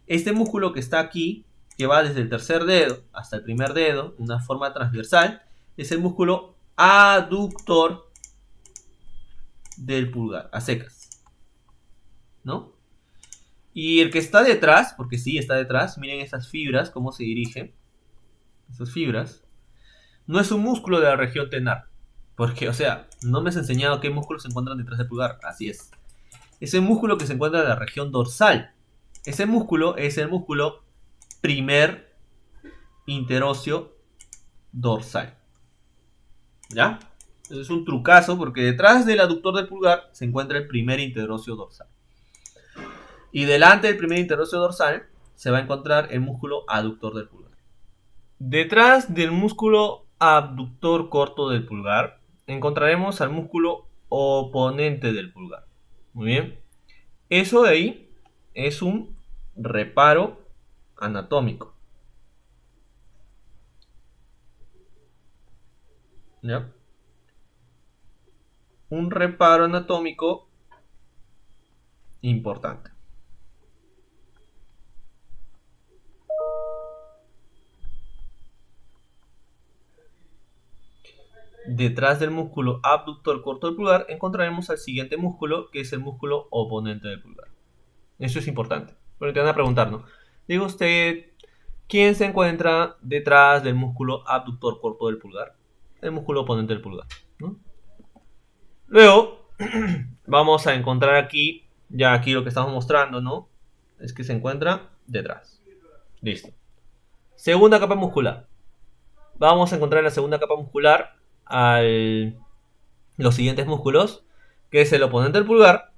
Este músculo que está aquí, que va desde el tercer dedo hasta el primer dedo, una forma transversal, es el músculo aductor del pulgar, a secas, ¿no? Y el que está detrás, porque sí, está detrás, miren esas fibras, cómo se dirigen, esas fibras, no es un músculo de la región tenar, Porque, o sea, no me has enseñado qué músculos se encuentran detrás del pulgar. Así es. Ese músculo que se encuentra en la región dorsal. Ese músculo es el músculo primer interóseo dorsal. ¿Ya? Es un trucazo porque detrás del aductor del pulgar se encuentra el primer interóseo dorsal. Y delante del primer interóseo dorsal se va a encontrar el músculo aductor del pulgar. Detrás del músculo abductor corto del pulgar encontraremos al músculo oponente del pulgar. Muy bien. Eso de ahí es un reparo anatómico. ¿Ya? Un reparo anatómico importante. Detrás del músculo abductor corto del pulgar encontraremos al siguiente músculo, que es el músculo oponente del pulgar. Eso es importante. Pero te van a preguntar, ¿no? Diga usted, ¿quién se encuentra detrás del músculo abductor corto del pulgar? El músculo oponente del pulgar, ¿no? Luego, vamos a encontrar aquí, ya aquí lo que estamos mostrando, ¿no? Es que se encuentra detrás. Listo. Segunda capa muscular. Vamos a encontrar en la segunda capa muscular los siguientes músculos, que es el oponente del pulgar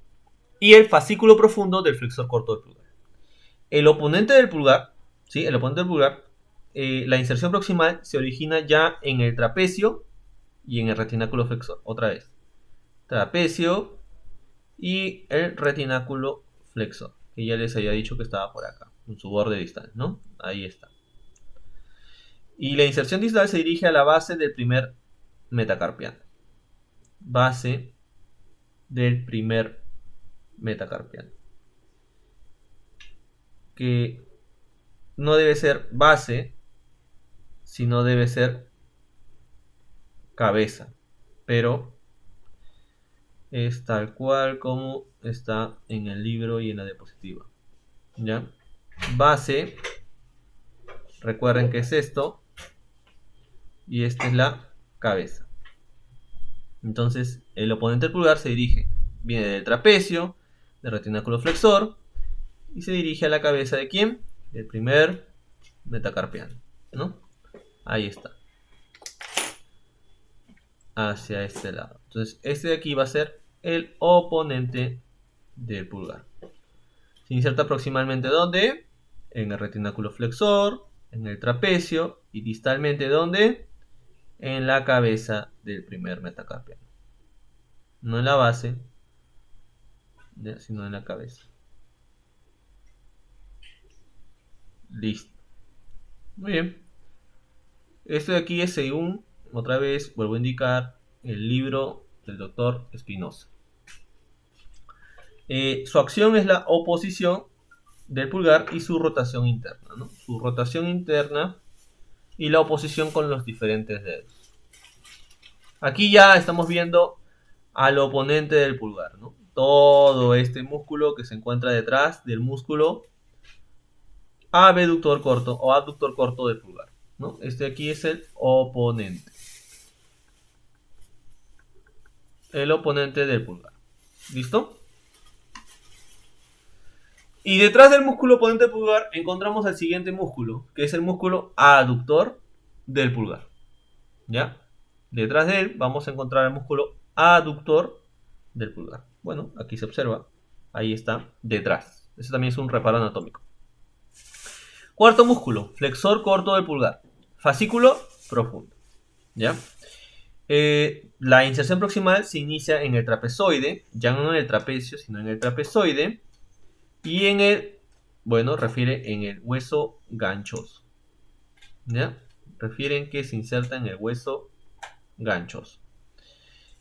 y el fascículo profundo del flexor corto del pulgar. El oponente del pulgar, ¿sí? El oponente del pulgar, la inserción proximal se origina ya en el trapecio y en el retináculo flexor. Otra vez. Trapecio y el retináculo flexor, que ya les había dicho que estaba por acá, en su borde distal, ¿no? Ahí está. Y la inserción distal se dirige a la base del primer metacarpiano. Base del primer metacarpiano. Que no debe ser base, sino debe ser cabeza. Pero es tal cual como está en el libro y en la diapositiva. ¿Ya? Base, recuerden que es esto. Y esta es la cabeza. Entonces, el oponente del pulgar se dirige, viene del trapecio, del retináculo flexor, y se dirige a la cabeza de ¿quién? Del primer metacarpiano, ¿no? Ahí está. Hacia este lado. Entonces, este de aquí va a ser el oponente del pulgar. Se inserta proximalmente ¿dónde? En el retináculo flexor, en el trapecio, y distalmente ¿dónde? En la cabeza del primer metacarpiano. No en la base, sino en la cabeza. Listo. Muy bien. Esto de aquí es según, otra vez, vuelvo a indicar, el libro del doctor Espinosa. Su acción es la oposición del pulgar y su rotación interna, ¿no? Su rotación interna y la oposición con los diferentes dedos. Aquí ya estamos viendo al oponente del pulgar, ¿no? Todo este músculo que se encuentra detrás del músculo abductor corto o abductor corto del pulgar, ¿no? Este aquí es el oponente. El oponente del pulgar. ¿Listo? Y detrás del músculo oponente del pulgar encontramos el siguiente músculo, que es el músculo aductor del pulgar. ¿Ya? Detrás de él vamos a encontrar el músculo aductor del pulgar. Bueno, aquí se observa. Ahí está, detrás. Ese también es un reparo anatómico. Cuarto músculo, flexor corto del pulgar. Fascículo profundo. ¿Ya? La inserción proximal se inicia en el trapezoide, ya no en el trapecio, sino en el trapezoide. Y en el, bueno, refiere en el hueso ganchoso. ¿Ya? Refieren que se inserta en el hueso ganchoso.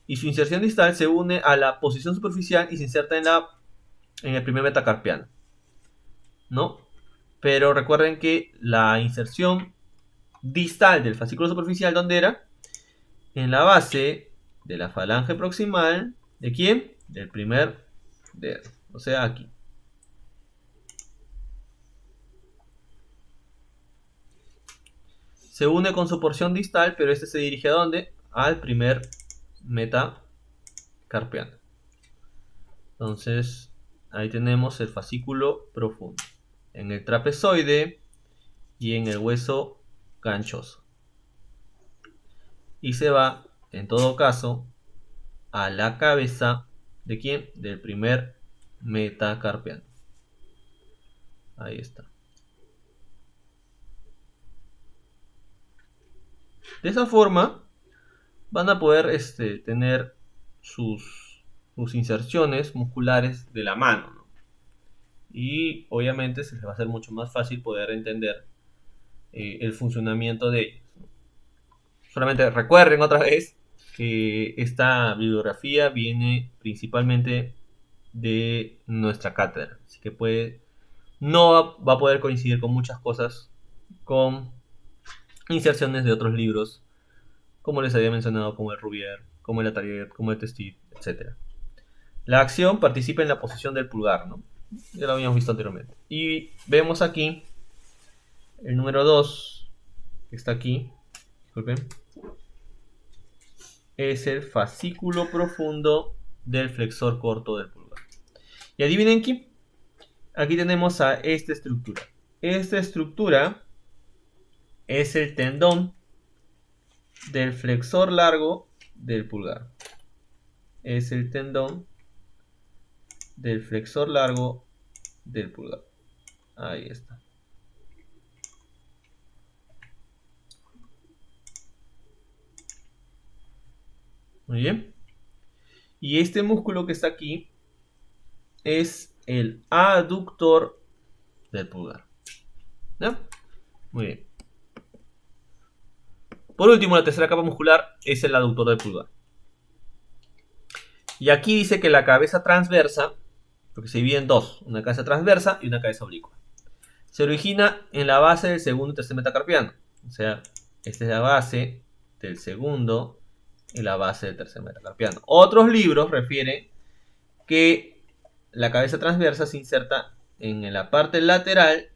Y su inserción distal se une a la posición superficial y se inserta en el primer metacarpiano, ¿no? Pero recuerden que la inserción distal del fascículo superficial, ¿dónde era? En la base de la falange proximal, ¿de quién? Del primer dedo, o sea, aquí. Se une con su porción distal, pero este se dirige ¿a dónde? Al primer metacarpiano. Entonces, ahí tenemos el fascículo profundo en el trapezoide y en el hueso ganchoso. Y se va, en todo caso, a la cabeza ¿de quién? Del primer metacarpiano. Ahí está. De esa forma van a poder tener sus inserciones musculares de la mano, ¿no? Y obviamente se les va a hacer mucho más fácil poder entender el funcionamiento de ellos, ¿no? Solamente recuerden otra vez que esta bibliografía viene principalmente de nuestra cátedra, así que no va a poder coincidir con muchas cosas con inserciones de otros libros, como les había mencionado, como el Rouvier, como el Atelier, como el Testit, etc. La acción participa en la posición del pulgar, ¿no? Ya lo habíamos visto anteriormente. Y vemos aquí el número 2, que está aquí, disculpen, es el fascículo profundo del flexor corto del pulgar. Y adivinen qué, aquí tenemos a esta estructura. Esta estructura es el tendón del flexor largo del pulgar. Es el tendón del flexor largo del pulgar. Ahí está. Muy bien. Y este músculo que está aquí es el aductor del pulgar. ¿Ya? Muy bien. Por último, la tercera capa muscular es el aductor del pulgar. Y aquí dice que la cabeza transversa, porque se divide en dos, una cabeza transversa y una cabeza oblicua, se origina en la base del segundo y tercer metacarpiano. O sea, esta es la base del segundo y la base del tercer metacarpiano. Otros libros refieren que la cabeza transversa se inserta en la parte lateral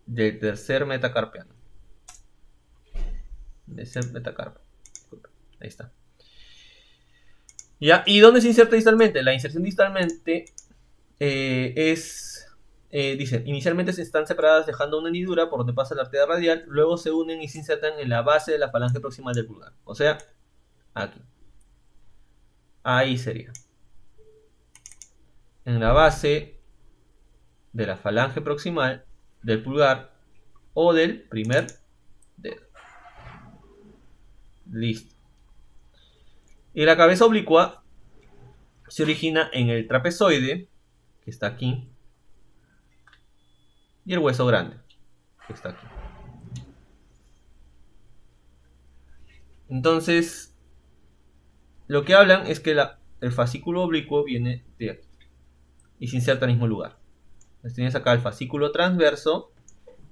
del tercer metacarpiano. Tercer metacarpo. Ahí está. ¿Ya? ¿Y dónde se inserta distalmente? La inserción distalmente dice, inicialmente se están separadas dejando una hendidura por donde pasa la arteria radial, luego se unen y se insertan en la base de la falange proximal del pulgar. O sea, aquí. Ahí sería. En la base de la falange proximal del pulgar o del primer dedo. Listo. Y la cabeza oblicua se origina en el trapezoide, que está aquí, y el hueso grande, que está aquí. Entonces, lo que hablan es que el fascículo oblicuo viene de aquí y se inserta en el mismo lugar. Entonces tienes acá el fascículo transverso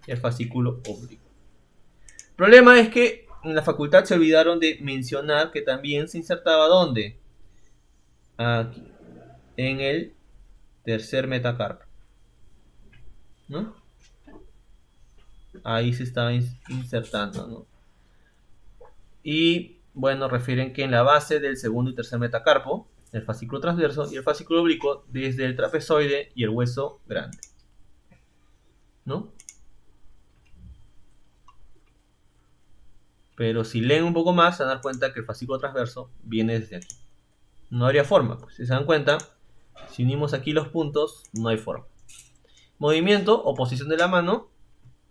y el fascículo oblicuo. El problema es que en la facultad se olvidaron de mencionar que también se insertaba ¿dónde? Aquí, en el tercer metacarpo, ¿no? Ahí se estaba insertando, ¿no? Y bueno, refieren que en la base del segundo y tercer metacarpo, el fascículo transverso y el fascículo oblicuo, desde el trapezoide y el hueso grande, ¿no? Pero si leen un poco más, se van a dar cuenta que el fascículo transverso viene desde aquí. No habría forma, pues si se dan cuenta, si unimos aquí los puntos, no hay forma. Movimiento o posición de la mano,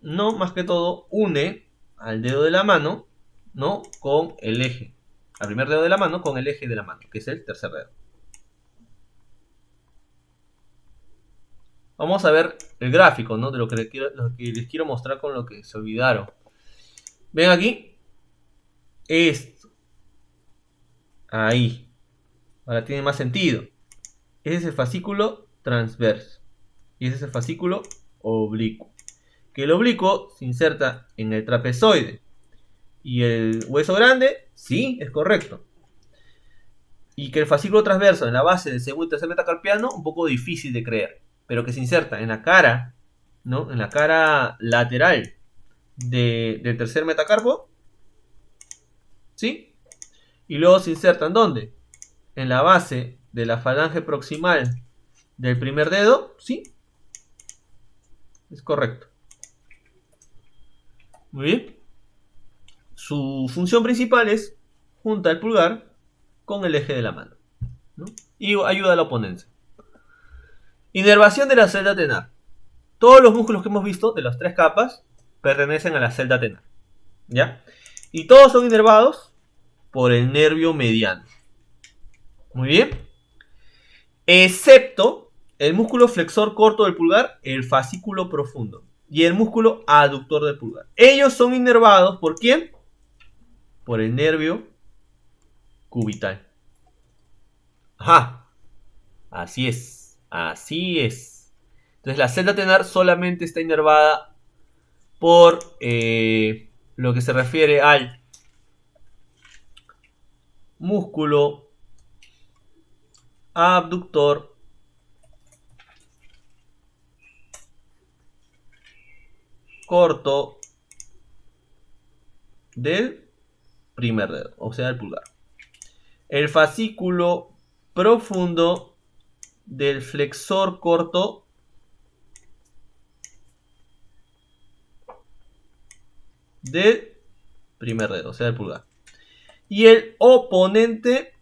no, más que todo, une al dedo de la mano, ¿no? Con el eje. Al primer dedo de la mano con el eje de la mano, que es el tercer dedo. Vamos a ver el gráfico, ¿no? De lo que les quiero mostrar con lo que se olvidaron. ¿Ven aquí? Esto. Ahí. Ahora tiene más sentido. Ese es el fascículo transverso. Y ese es el fascículo oblicuo. Que el oblicuo se inserta en el trapezoide. ¿Y el hueso grande? Sí, es correcto. Y que el fascículo transverso en la base del segundo y tercer metacarpiano, un poco difícil de creer. Pero que se inserta en la cara, ¿no? En la cara lateral del tercer metacarpo. ¿Sí? Y luego se insertan ¿dónde? En la base de la falange proximal del primer dedo. ¿Sí? Es correcto. Muy bien. Su función principal es junta el pulgar con el eje de la mano, ¿no? Y ayuda a la oponencia. Inervación de la celda tenar. Todos los músculos que hemos visto de las 3 capas pertenecen a la celda tenar, ¿ya? Y todos son inervados por el nervio mediano. Muy bien. Excepto el músculo flexor corto del pulgar, el fascículo profundo y el músculo aductor del pulgar. Ellos son inervados ¿por quién? Por el nervio cubital. Ajá. Así es. Así es. Entonces la celda tenar solamente está inervada por lo que se refiere al músculo abductor corto del primer dedo, o sea, el pulgar. El fascículo profundo del flexor corto del primer dedo, o sea, el pulgar. Y el oponente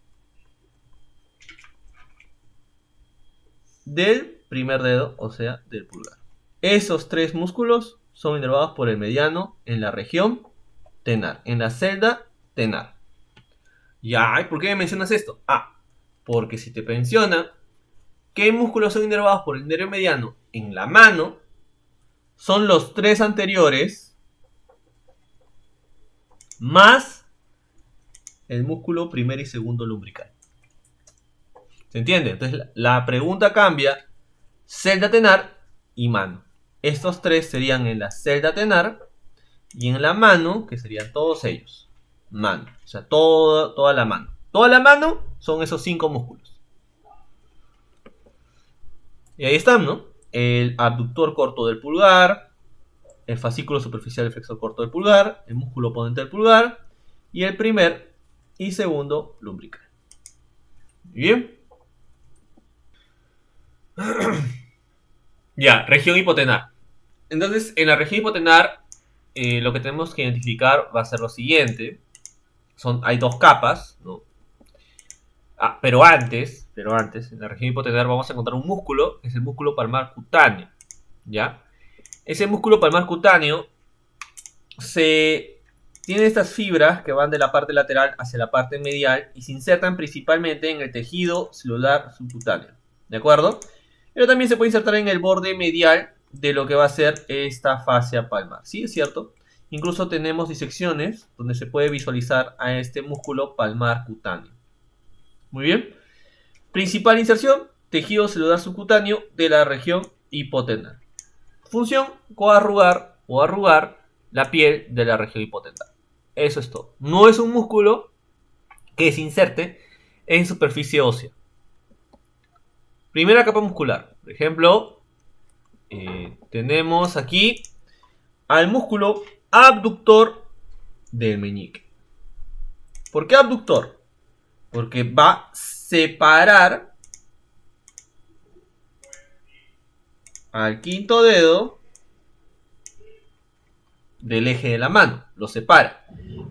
del primer dedo, o sea, del pulgar. Esos 3 músculos son inervados por el mediano en la región tenar, en la celda tenar. Ya, ¿por qué me mencionas esto? Porque si te menciona qué músculos son inervados por el nervio mediano en la mano, son los 3 anteriores más el músculo primer y segundo lumbrical. ¿Se entiende? Entonces la pregunta cambia: celda tenar y mano. Estos 3 serían en la celda tenar y en la mano, que serían todos ellos. Mano, o sea, toda la mano. Toda la mano son esos 5 músculos. Y ahí están, ¿no? El abductor corto del pulgar, el fascículo superficial del flexor corto del pulgar, el músculo oponente del pulgar y el primer y segundo lumbrical. Bien. Ya, región hipotenar. Entonces, en la región hipotenar, lo que tenemos que identificar va a ser lo siguiente. Hay 2 capas, ¿no? Pero antes, en la región hipotenar vamos a encontrar un músculo, que es el músculo palmar cutáneo, ¿ya? Ese músculo palmar cutáneo tiene estas fibras que van de la parte lateral hacia la parte medial y se insertan principalmente en el tejido celular subcutáneo, ¿de acuerdo? Pero también se puede insertar en el borde medial de lo que va a ser esta fascia palmar, ¿sí? Es cierto. Incluso tenemos disecciones donde se puede visualizar a este músculo palmar cutáneo. Muy bien. Principal inserción, tejido celular subcutáneo de la región hipotenar. Función, coarrugar o arrugar la piel de la región hipotenar. Eso es todo. No es un músculo que se inserte en superficie ósea. Primera capa muscular. Por ejemplo, tenemos aquí al músculo abductor del meñique. ¿Por qué abductor? Porque va a separar al quinto dedo del eje de la mano. Lo separa.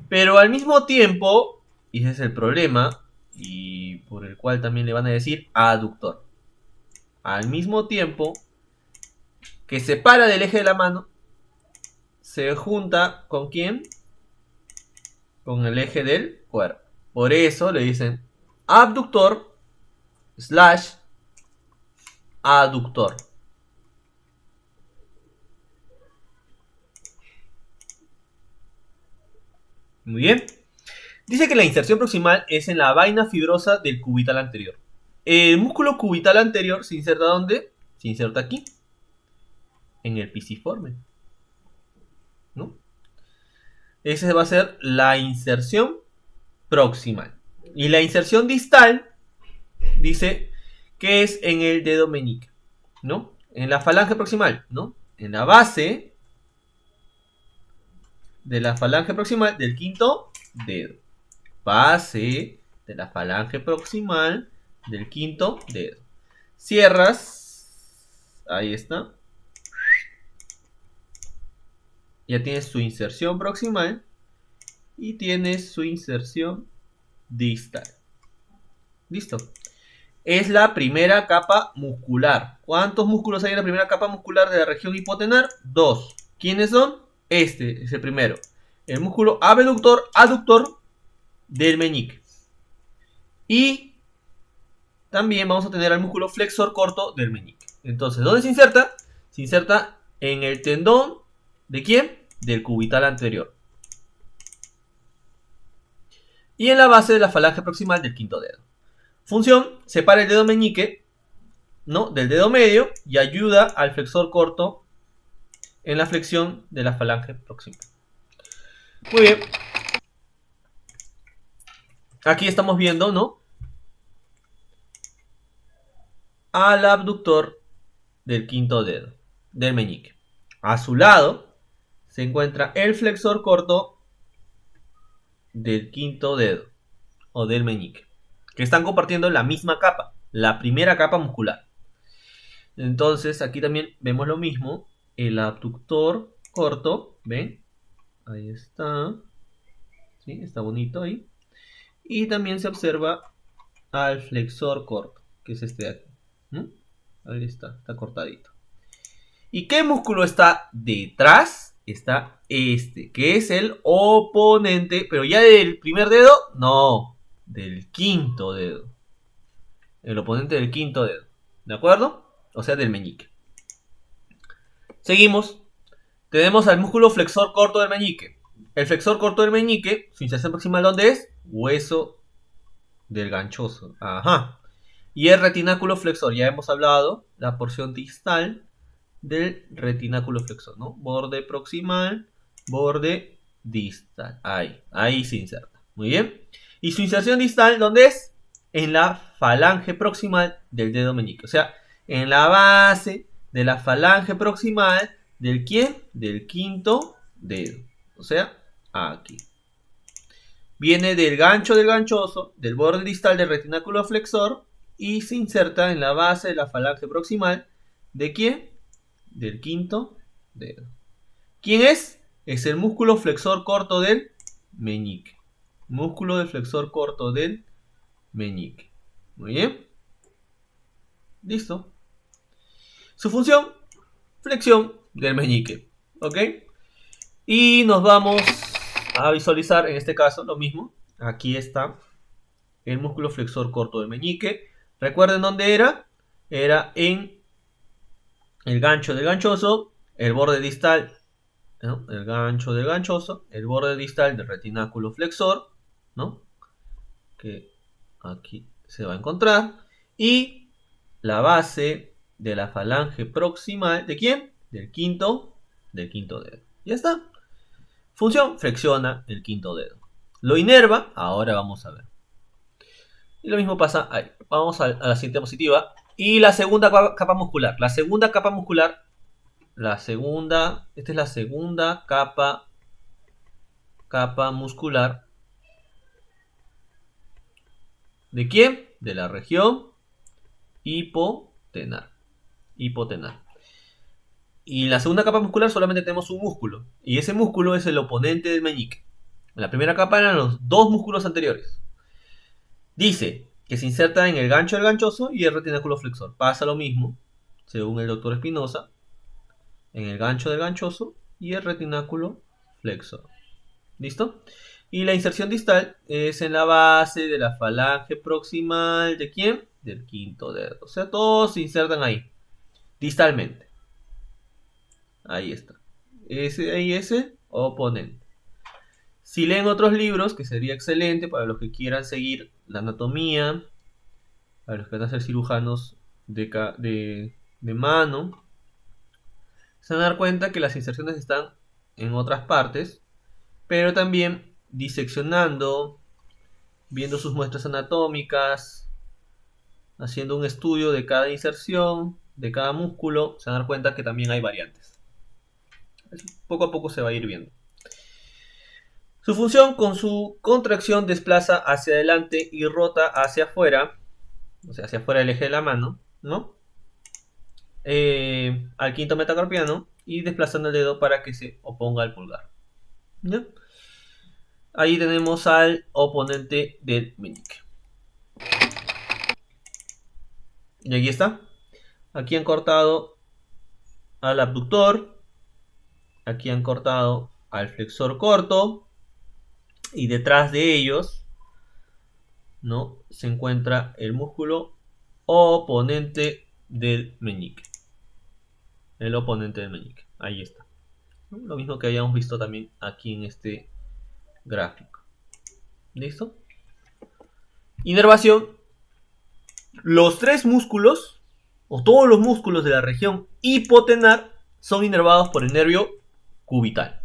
Pero al mismo tiempo, y ese es el problema, y por el cual también le van a decir aductor. Al mismo tiempo que separa del eje de la mano, se junta ¿con quién? Con el eje del cuerpo. Por eso le dicen abductor / aductor. Muy bien. Dice que la inserción proximal es en la vaina fibrosa del cubital anterior. El músculo cubital anterior se inserta ¿dónde? Se inserta aquí. En el pisiforme, ¿no? Esa va a ser la inserción proximal. Y la inserción distal dice que es en el dedo meñique, ¿no? En la falange proximal, ¿no? En la base de la falange proximal del quinto dedo. base de la falange proximal del quinto dedo. Cierras. Ahí está. Ya tienes su inserción proximal y tienes su inserción distal. Listo. Es la primera capa muscular. ¿Cuántos músculos hay en la primera capa muscular de la región hipotenar? 2. ¿Quiénes son? Este es el primero. El músculo abductor, aductor del meñique. Y también vamos a tener al músculo flexor corto del meñique. Entonces, ¿dónde se inserta? Se inserta en el tendón. ¿De quién? Del cubital anterior. Y en la base de la falange proximal del quinto dedo. Función: separa el dedo meñique, ¿no?, del dedo medio y ayuda al flexor corto en la flexión de la falange proximal. Muy bien. Aquí estamos viendo, ¿no?, al abductor del quinto dedo del meñique. A su lado se encuentra el flexor corto del quinto dedo o del meñique, que están compartiendo la misma capa, la primera capa muscular. Entonces aquí también vemos lo mismo, el abductor corto, ¿ven? Ahí está, ¿sí? Está bonito ahí. Y también se observa al flexor corto, que es este de aquí. Ahí está cortadito. ¿Y qué músculo está detrás? Está este, que es el oponente, pero ya del primer dedo, no, del quinto dedo. El oponente del quinto dedo, ¿de acuerdo? O sea, del meñique. Seguimos. Tenemos al músculo flexor corto del meñique. El flexor corto del meñique, su inserción proximal, ¿dónde es? Hueso del ganchoso. Ajá. Y el retináculo flexor, ya hemos hablado, la porción distal del retináculo flexor, ¿no? Borde proximal, borde distal. Ahí se inserta. Muy bien. ¿Y su inserción distal dónde es? En la falange proximal del dedo meñique. O sea, en la base de la falange proximal del ¿quién? Del quinto dedo. O sea, aquí. Viene del gancho del ganchoso, del borde distal del retináculo flexor y se inserta en la base de la falange proximal ¿de quién? Del quinto dedo. ¿Quién es? Es el músculo flexor corto del meñique. Músculo del flexor corto del meñique. Muy bien. Listo. Su función: flexión del meñique. ¿Ok? Y nos vamos a visualizar en este caso lo mismo. Aquí está el músculo flexor corto del meñique. ¿Recuerden dónde era? Era en el gancho del ganchoso, el borde distal, ¿no?, el gancho del ganchoso, el borde distal del retináculo flexor, ¿no?, que aquí se va a encontrar, y la base de la falange proximal, ¿de quién? Del quinto dedo. Ya está. Función: flexiona el quinto dedo. Lo inerva, ahora vamos a ver. Y lo mismo pasa ahí. Vamos a la siguiente diapositiva. Y la segunda capa muscular. La segunda capa muscular. Esta es la segunda capa muscular. ¿De quién? De la región hipotenar. Y la segunda capa muscular solamente tenemos un músculo. Y ese músculo es el oponente del meñique. En la primera capa eran los dos músculos anteriores. Dice que se inserta en el gancho del ganchoso y el retináculo flexor. Pasa lo mismo, según el doctor Espinosa, en el gancho del ganchoso y el retináculo flexor. ¿Listo? Y la inserción distal es en la base de la falange proximal. ¿De quién? Del quinto dedo. O sea, todos se insertan ahí, distalmente. Ahí está. Ahí es el oponente. Si leen otros libros, que sería excelente para los que quieran seguir la anatomía, para los que van a ser cirujanos de mano, se van a dar cuenta que las inserciones están en otras partes, pero también diseccionando, viendo sus muestras anatómicas, haciendo un estudio de cada inserción, de cada músculo, se van a dar cuenta que también hay variantes. Poco a poco se va a ir viendo. Su función, con su contracción, desplaza hacia adelante y rota hacia afuera, o sea, hacia afuera del eje de la mano, ¿no? Al quinto metacarpiano y desplazando el dedo para que se oponga al pulgar. ¿Ya? Ahí tenemos al oponente del meñique. Y aquí está. Aquí han cortado al abductor. Aquí han cortado al flexor corto. Y detrás de ellos, ¿no?, se encuentra el músculo oponente del meñique. El oponente del meñique. Ahí está. Lo mismo que habíamos visto también aquí en este gráfico. ¿Listo? Inervación. Los tres músculos, o todos los músculos de la región hipotenar, son inervados por el nervio cubital.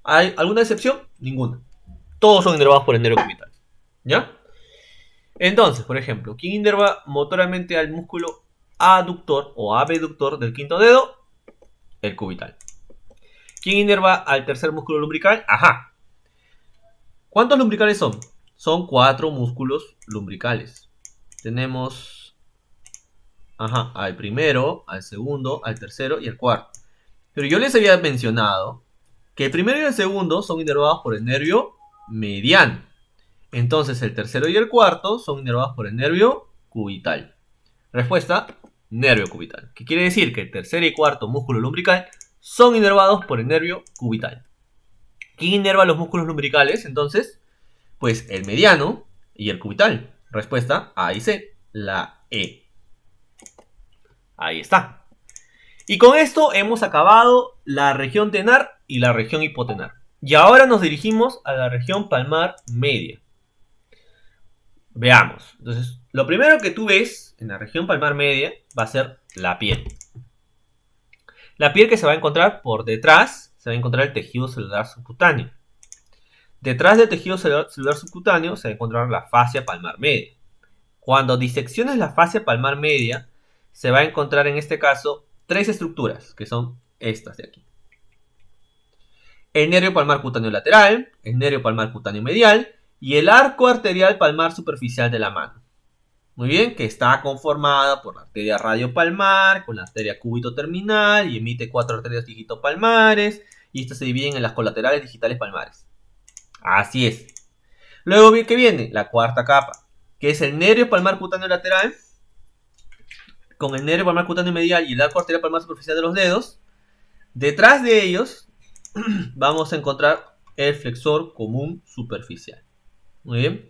¿Hay alguna excepción? Ninguna. Todos son inervados por el nervio cubital. ¿Ya? Entonces, por ejemplo, ¿quién inerva motoramente al músculo aductor o abductor del quinto dedo? El cubital. ¿Quién inerva al tercer músculo lumbrical? Ajá. ¿Cuántos lumbricales son? Son 4 músculos lumbricales. Tenemos al primero, al segundo, al tercero y al cuarto. Pero yo les había mencionado que el primero y el segundo son inervados por el nervio mediano. Entonces el tercero y el cuarto son inervados por el nervio cubital. Respuesta, nervio cubital. ¿Qué quiere decir? Que el tercer y cuarto músculo lumbrical son inervados por el nervio cubital. ¿Quién inerva los músculos lumbricales? Entonces, pues el mediano y el cubital. Respuesta A y C, la E. Ahí está. Y con esto hemos acabado la región tenar y la región hipotenar. Y ahora nos dirigimos a la región palmar media. Veamos. Entonces, lo primero que tú ves en la región palmar media va a ser la piel. La piel que se va a encontrar por detrás, se va a encontrar el tejido celular subcutáneo. Detrás del tejido celular subcutáneo se va a encontrar la fascia palmar media. Cuando disecciones la fascia palmar media, se va a encontrar en este caso 3 estructuras, que son estas de aquí. El nervio palmar cutáneo lateral, el nervio palmar cutáneo medial y el arco arterial palmar superficial de la mano. Muy bien, que está conformada por la arteria radiopalmar, con la arteria cúbito-terminal y emite 4 arterias digitopalmares, y estas se dividen en las colaterales digitales palmares. Así es. Luego, ¿qué viene? La cuarta capa, que es el nervio palmar cutáneo lateral, con el nervio palmar cutáneo medial y el arco arterial palmar superficial de los dedos. Detrás de ellos vamos a encontrar el flexor común superficial. Muy bien.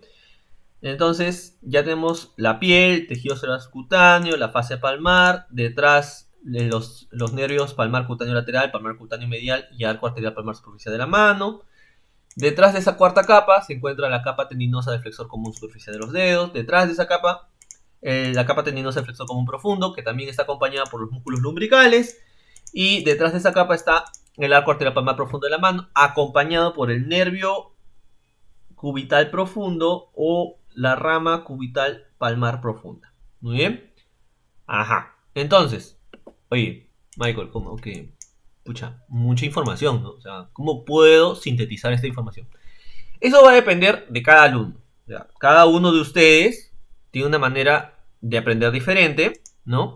Entonces ya tenemos la piel, tejido celular subcutáneo, la fascia palmar, detrás de los nervios palmar cutáneo lateral, palmar cutáneo medial y arco arterial palmar superficial de la mano. Detrás de esa cuarta capa se encuentra la capa tendinosa del flexor común superficial de los dedos. Detrás de esa capa, la capa tendinosa del flexor común profundo, que también está acompañada por los músculos lumbricales. Y detrás de esa capa está el arco arterial palmar profundo de la mano, acompañado por el nervio cubital profundo o la rama cubital palmar profunda. Muy bien. Entonces, oye, Michael, como que, pucha, mucha información, ¿no? O sea, ¿cómo puedo sintetizar esta información? Eso va a depender de cada alumno. O sea, cada uno de ustedes tiene una manera de aprender diferente, ¿no?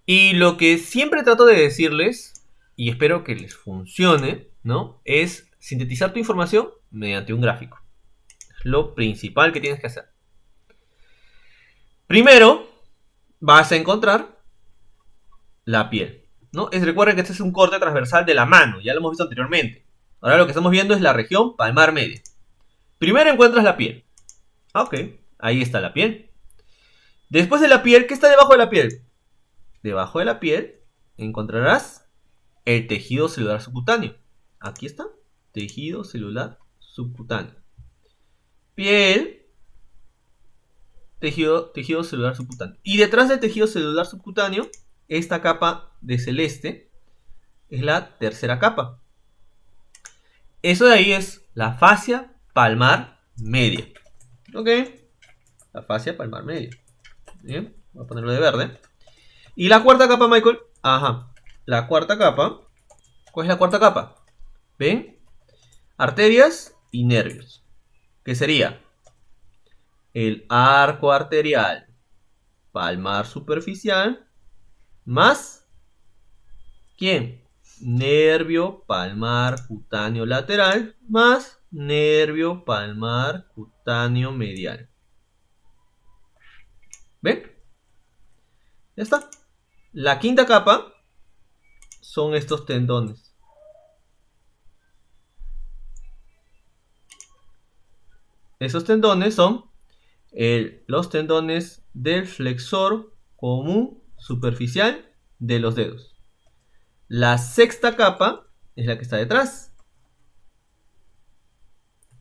Y lo que siempre trato de decirles, y espero que les funcione, ¿no?, es sintetizar tu información mediante un gráfico. Es lo principal que tienes que hacer. Primero, vas a encontrar la piel, ¿no? Recuerden que este es un corte transversal de la mano, ya lo hemos visto anteriormente. Ahora lo que estamos viendo es la región palmar media. Primero encuentras la piel. Ok, ahí está la piel. Después de la piel, ¿qué está debajo de la piel? Debajo de la piel encontrarás el tejido celular subcutáneo. Aquí está, tejido celular subcutáneo. Piel, tejido celular subcutáneo. Y detrás del tejido celular subcutáneo, esta capa de celeste es la tercera capa. Eso de ahí es la fascia palmar media. Ok, la fascia palmar media. Bien, voy a ponerlo de verde. Y la cuarta capa, Michael. La cuarta capa. ¿Cuál es la cuarta capa? ¿Ven? Arterias y nervios. ¿Qué sería? El arco arterial palmar superficial más ¿quién? Nervio palmar cutáneo lateral más nervio palmar cutáneo medial. ¿Ven? Ya está. La quinta capa son estos tendones. Esos tendones son los tendones del flexor común superficial de los dedos. La sexta capa es la que está detrás.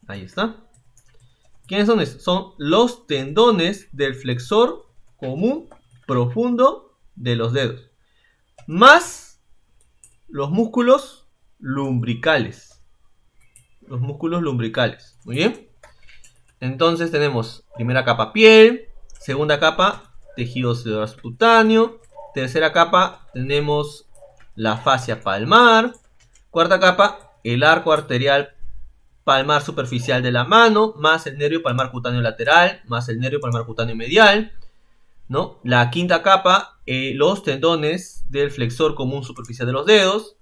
Ahí está. ¿Quiénes son estos? Son los tendones del flexor común profundo de los dedos. Más los músculos lumbricales. Los músculos lumbricales. Muy bien. Entonces tenemos primera capa piel, segunda capa tejido celular subcutáneo, tercera capa tenemos la fascia palmar, cuarta capa el arco arterial palmar superficial de la mano, más el nervio palmar cutáneo lateral, más el nervio palmar cutáneo medial, ¿no? La quinta capa, los tendones del flexor común superficial de los dedos,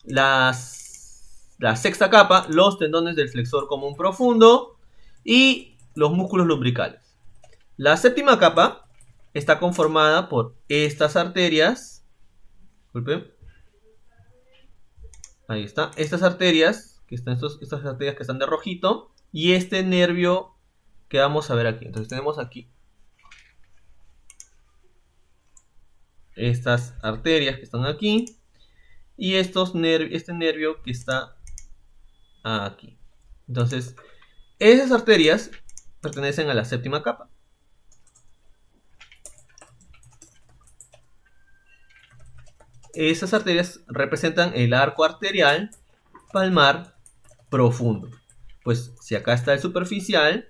la sexta capa, los tendones del flexor común profundo y los músculos lumbricales. La séptima capa está conformada por estas arterias. Disculpen. Ahí está. Estas arterias, que están estas arterias que están de rojito. Y este nervio que vamos a ver aquí. Entonces tenemos aquí estas arterias que están aquí. Y este nervio que está aquí. Entonces, esas arterias pertenecen a la séptima capa. Esas arterias representan el arco arterial palmar profundo. Pues si acá está el superficial,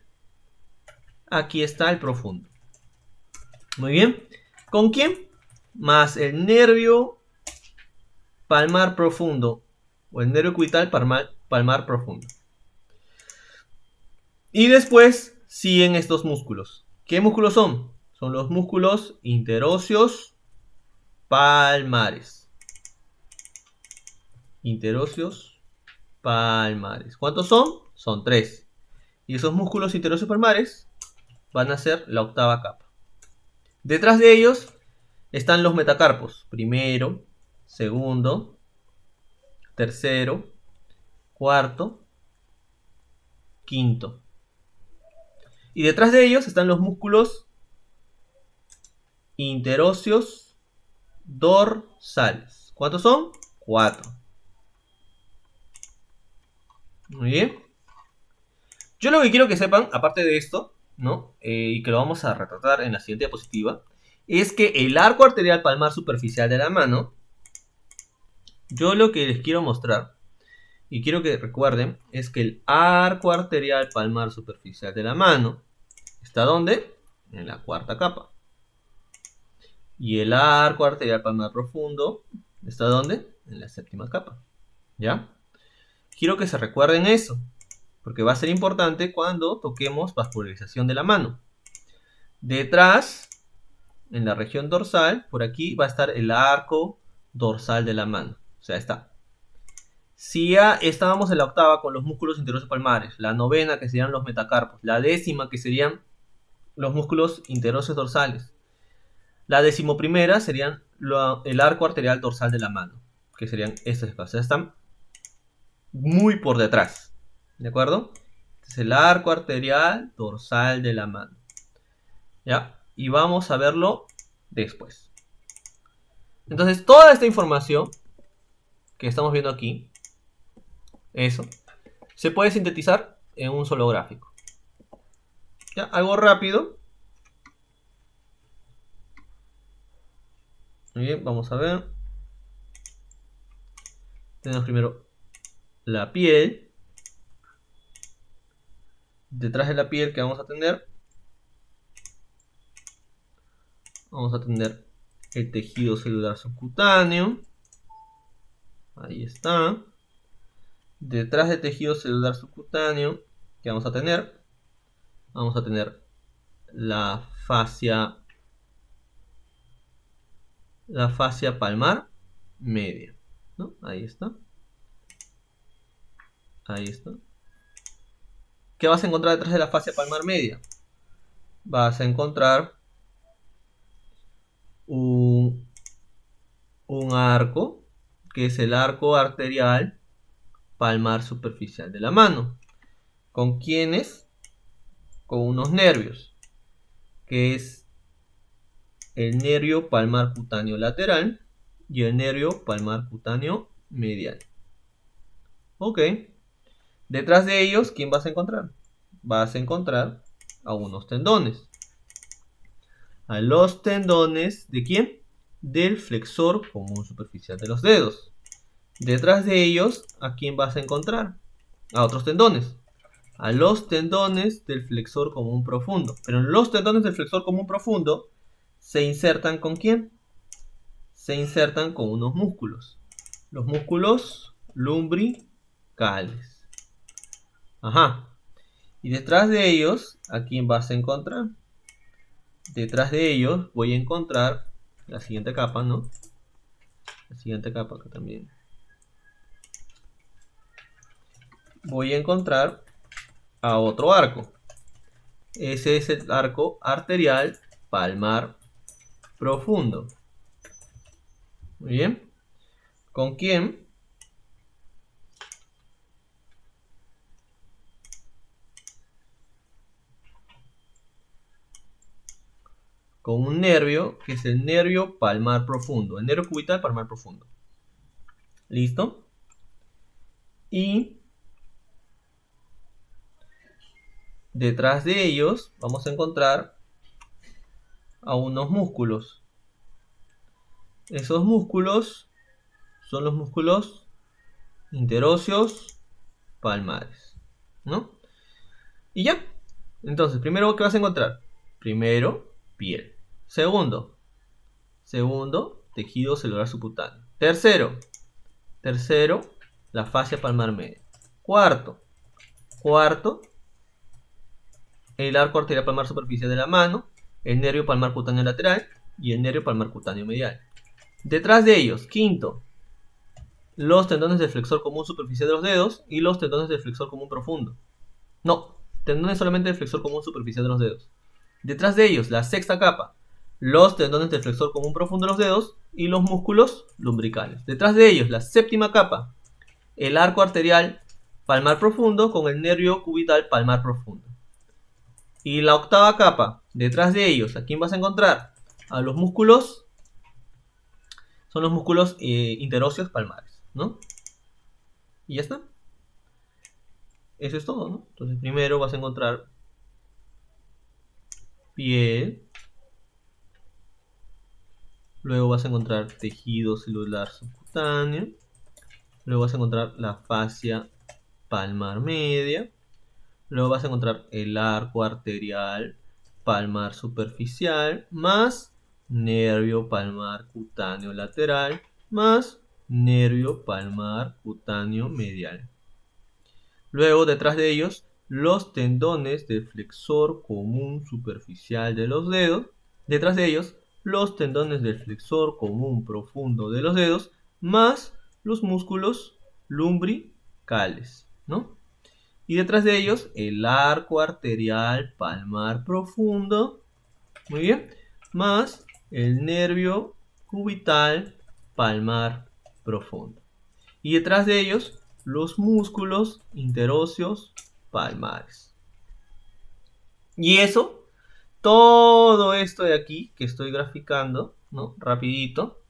aquí está el profundo. Muy bien. ¿Con quién? Más el nervio palmar profundo o el nervio cubital palmar profundo. Y después siguen estos músculos. ¿Qué músculos son? Son los músculos interóseos palmares. Interóseos palmares. ¿Cuántos son? Son 3. Y esos músculos interóseos palmares van a ser la octava capa. Detrás de ellos están los metacarpos. Primero, segundo, tercero, cuarto, quinto. Y detrás de ellos están los músculos interóseos dorsales. ¿Cuántos son? 4. Muy bien. Yo lo que quiero que sepan, aparte de esto, ¿no? Y que lo vamos a retratar en la siguiente diapositiva, es que el arco arterial palmar superficial de la mano, yo lo que les quiero mostrar, y quiero que recuerden, es que el arco arterial palmar superficial de la mano, ¿está dónde? En la cuarta capa. Y el arco arterial palmar profundo, ¿está dónde? En la séptima capa. ¿Ya? Quiero que se recuerden eso, porque va a ser importante cuando toquemos vascularización de la mano. Detrás, en la región dorsal, por aquí va a estar el arco dorsal de la mano. O sea, está. Si ya estábamos en la octava con los músculos interóseos palmares, la novena que serían los metacarpos, la décima que serían los músculos interóseos dorsales, la decimoprimera serían el arco arterial dorsal de la mano, que serían estos espacios. Están muy por detrás, ¿de acuerdo? Este es el arco arterial dorsal de la mano. ¿Ya? Y vamos a verlo después. Entonces, toda esta información que estamos viendo aquí, eso, se puede sintetizar en un solo gráfico. ¿Ya? Algo rápido. Muy bien, vamos a ver. Tenemos primero la piel. Detrás de la piel que vamos a tener el tejido celular subcutáneo. Ahí está. Detrás del tejido celular subcutáneo, ¿qué vamos a tener? Vamos a tener la fascia palmar media, ¿no? Ahí está. Ahí está. ¿Qué vas a encontrar detrás de la fascia palmar media? Vas a encontrar un arco, que es el arco arterial palmar superficial de la mano. ¿Con quiénes? Con unos nervios, que es el nervio palmar cutáneo lateral y el nervio palmar cutáneo medial. Ok. Detrás de ellos, ¿quién vas a encontrar? Vas a encontrar a unos tendones. A los tendones, ¿de quién? Del flexor común superficial de los dedos. Detrás de ellos, ¿a quién vas a encontrar? A otros tendones. A los tendones del flexor común profundo. Pero en los tendones del flexor común profundo se insertan ¿con quién? Se insertan con unos músculos. Los músculos lumbricales. Ajá. Y detrás de ellos, ¿a quién vas a encontrar? Detrás de ellos voy a encontrar la siguiente capa, ¿no? La siguiente capa acá también. Voy a encontrar a otro arco. Ese es el arco arterial palmar profundo. Muy bien. ¿Con quién? Con un nervio que es el nervio palmar profundo. El nervio cubital palmar profundo. ¿Listo? Y detrás de ellos vamos a encontrar a unos músculos. Esos músculos son los músculos interóseos palmares, ¿no? Y ya. Entonces, primero, ¿qué vas a encontrar? Primero, piel. Segundo, tejido celular subcutáneo. Tercero, la fascia palmar media. Cuarto, el arco arterial palmar superficial de la mano, el nervio palmar cutáneo lateral y el nervio palmar cutáneo medial. Detrás de ellos, quinto, los tendones del flexor común superficial de los dedos y los tendones del flexor común profundo. No, tendones solamente del flexor común superficial de los dedos. Detrás de ellos, la sexta capa, los tendones del flexor común profundo de los dedos y los músculos lumbricales. Detrás de ellos, la séptima capa, el arco arterial palmar profundo con el nervio cubital palmar profundo. Y la octava capa, detrás de ellos, ¿a quién vas a encontrar? A los músculos, son los músculos interóseos palmares, ¿no? Y ya está. Eso es todo, ¿no? Entonces primero vas a encontrar piel, luego vas a encontrar tejido celular subcutáneo, luego vas a encontrar la fascia palmar media, luego vas a encontrar el arco arterial palmar superficial, más nervio palmar cutáneo lateral, más nervio palmar cutáneo medial. Luego, detrás de ellos, los tendones del flexor común superficial de los dedos. Detrás de ellos, los tendones del flexor común profundo de los dedos, más los músculos lumbricales, ¿no? Y detrás de ellos, el arco arterial palmar profundo, muy bien, más el nervio cubital palmar profundo. Y detrás de ellos, los músculos interóseos palmares. Y eso, todo esto de aquí que estoy graficando, ¿no? Rapidito,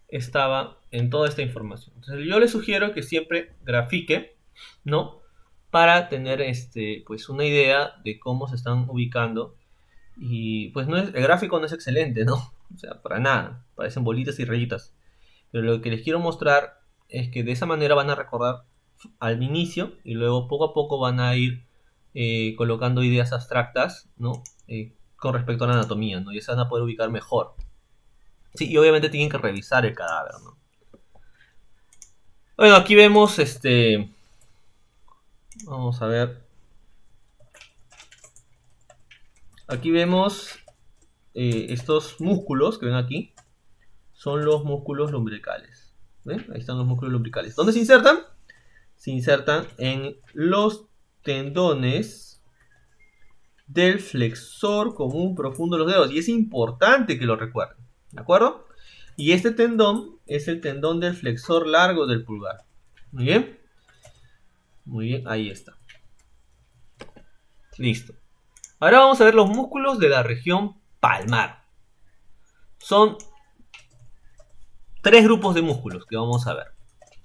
estaba en toda esta información. Entonces yo les sugiero que siempre grafique, ¿no? Para tener pues una idea de cómo se están ubicando. Y pues el gráfico no es excelente, ¿no? O sea, para nada. Parecen bolitas y rayitas. Pero lo que les quiero mostrar es que de esa manera van a recordar al inicio y luego poco a poco van a ir colocando ideas abstractas, ¿no? Con respecto a la anatomía, ¿no? Y se van a poder ubicar mejor. Sí, y obviamente tienen que revisar el cadáver, ¿no? Bueno, aquí vemos vamos a ver. Aquí vemos estos músculos que ven aquí. Son los músculos lumbricales. ¿Ven? Ahí están los músculos lumbricales. ¿Dónde se insertan? Se insertan en los tendones del flexor común profundo de los dedos. Y es importante que lo recuerden. ¿De acuerdo? Y este tendón es el tendón del flexor largo del pulgar. Muy bien. Muy bien, ahí está. Listo. Ahora vamos a ver los músculos de la región palmar. Son 3 grupos de músculos que vamos a ver.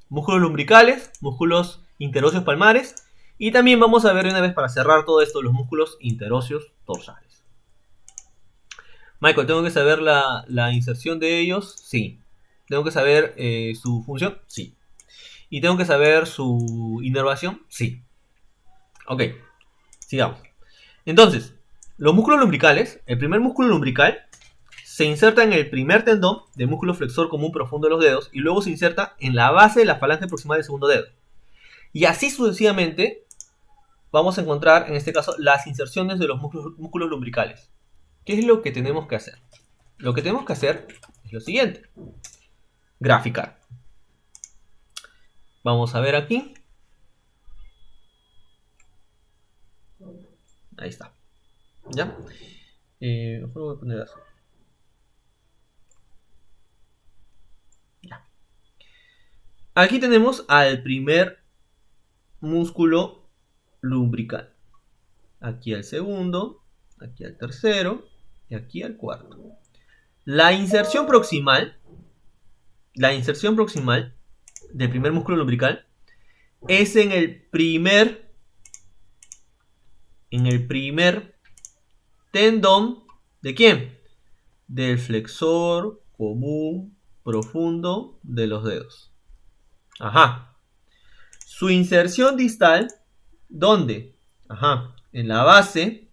Músculos lumbricales, músculos interóseos palmares y también vamos a ver una vez para cerrar todo esto los músculos interóseos dorsales. Michael, ¿tengo que saber la inserción de ellos? Sí. ¿Tengo que saber su función? Sí. ¿Y tengo que saber su inervación? Sí. Ok, sigamos. Entonces, los músculos lumbricales, el primer músculo lumbrical se inserta en el primer tendón del músculo flexor común profundo de los dedos y luego se inserta en la base de la falange proximal del segundo dedo. Y así sucesivamente vamos a encontrar, en este caso, las inserciones de los músculos lumbricales. ¿Qué es lo que tenemos que hacer? Lo que tenemos que hacer es lo siguiente. Graficar. Vamos a ver aquí. Ahí está. ¿Ya? Mejor voy a poner azul. Ya. Aquí tenemos al primer músculo lumbrical. Aquí al segundo, aquí al tercero y aquí al cuarto. La inserción proximal del primer músculo lumbrical es en el primer tendón ¿de quién? Del flexor común profundo de los dedos. Ajá. Su inserción distal, ¿dónde? Ajá. En la base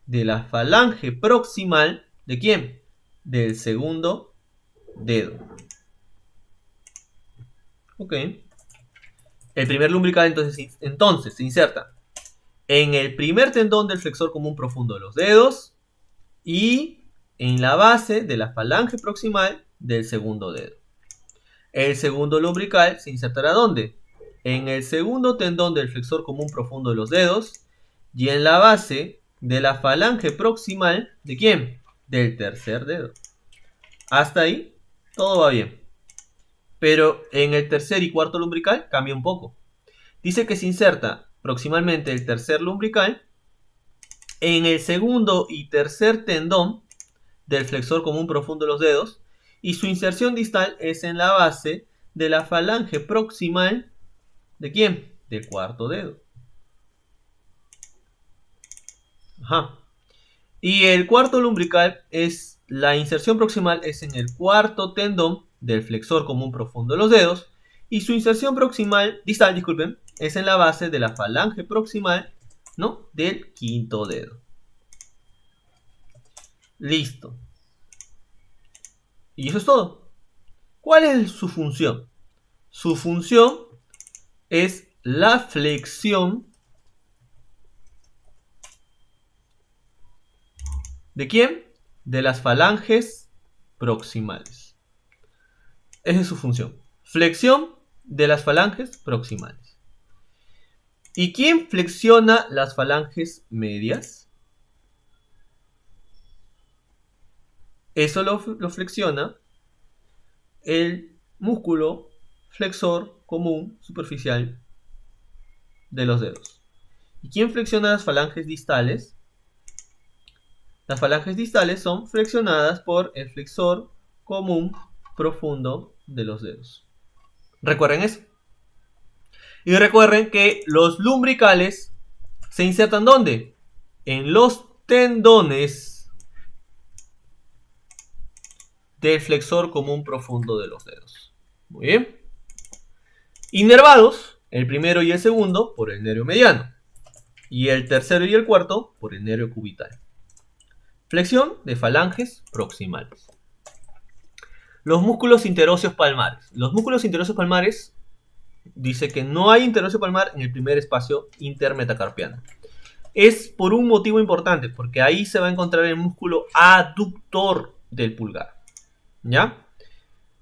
de la falange proximal, ¿de quién? Del segundo dedo. Ok. El primer lumbrical entonces se inserta en el primer tendón del flexor común profundo de los dedos y en la base de la falange proximal del segundo dedo. El segundo lumbrical se insertará ¿dónde? En el segundo tendón del flexor común profundo de los dedos y en la base de la falange proximal ¿de quién? Del tercer dedo. Hasta ahí todo va bien. Pero en el tercer y cuarto lumbrical cambia un poco. Dice que se inserta proximalmente el tercer lumbrical en el segundo y tercer tendón del flexor común profundo de los dedos y su inserción distal es en la base de la falange proximal ¿de quién? Del cuarto dedo. Ajá. Y el cuarto lumbrical es la inserción proximal es en el cuarto tendón del flexor común profundo de los dedos y su inserción distal, disculpen, es en la base de la falange proximal, ¿no? Del quinto dedo. Listo. Y eso es todo. ¿Cuál es su función? Su función es la flexión ¿de quién? De las falanges proximales. Esa es su función. Flexión de las falanges proximales. ¿Y quién flexiona las falanges medias? Eso lo flexiona el músculo flexor común superficial de los dedos. ¿Y quién flexiona las falanges distales? Las falanges distales son flexionadas por el flexor común profundo de los dedos. Recuerden eso. Y recuerden que los lumbricales se insertan ¿dónde? En los tendones del flexor común profundo de los dedos. Muy bien. Inervados, el primero y el segundo por el nervio mediano. Y el tercero y el cuarto por el nervio cubital. Flexión de falanges proximales. Los músculos interóseos palmares. Los músculos interóseos palmares dice que no hay interocio palmar en el primer espacio intermetacarpiano. Es por un motivo importante, porque ahí se va a encontrar el músculo aductor del pulgar. ¿Ya?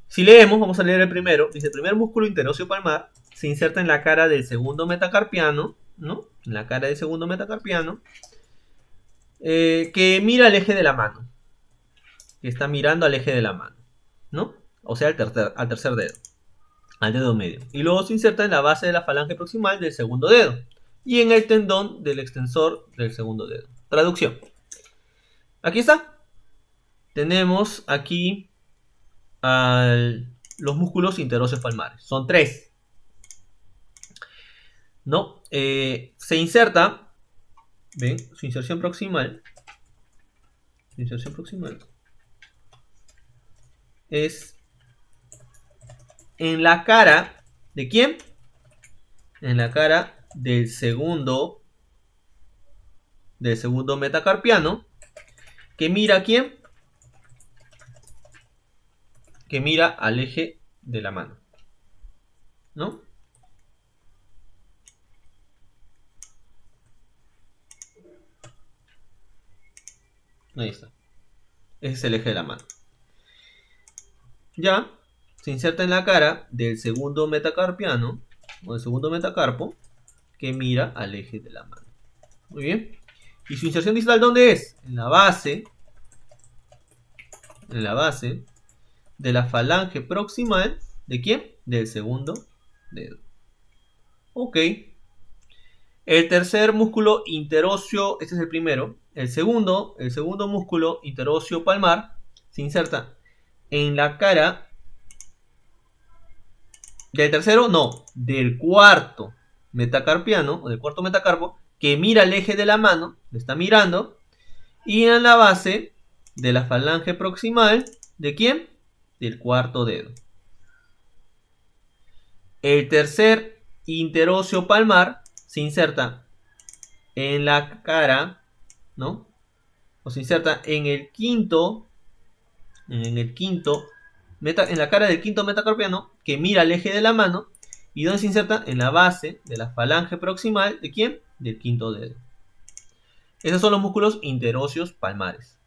Si leemos, vamos a leer el primero. Dice, el primer músculo interocio palmar se inserta en la cara del segundo metacarpiano, ¿no? En la cara del segundo metacarpiano, que mira al eje de la mano. Que está mirando al eje de la mano, ¿no? O sea, al tercer dedo. Al dedo medio. Y luego se inserta en la base de la falange proximal del segundo dedo. Y en el tendón del extensor del segundo dedo. Traducción. Aquí está. Tenemos aquí los músculos interóseos palmares. Son 3. ¿No? Se inserta. ¿Ven? Su inserción proximal. Su inserción proximal es en la cara. ¿De quién? En la cara del segundo metacarpiano. Que mira a quién? Que mira al eje de la mano, ¿no? Ahí está. Ese es el eje de la mano. Ya se inserta en la cara del segundo metacarpiano o del segundo metacarpo que mira al eje de la mano. Muy bien. ¿Y su inserción distal dónde es? En la base. En la base de la falange proximal. ¿De quién? Del segundo dedo. Ok. El tercer músculo interóseo, este es el primero. El segundo músculo interóseo palmar se inserta en la cara del tercero, no, del cuarto metacarpiano o del cuarto metacarpo que mira el eje de la mano, le está mirando, y en la base de la falange proximal, ¿de quién? Del cuarto dedo. El tercer interóseo palmar se inserta en la cara, ¿no? O se inserta en la cara del quinto metacarpiano que mira el eje de la mano. ¿Y dónde se inserta? En la base de la falange proximal, ¿de quién? Del quinto dedo. Esos son los músculos interóseos palmares.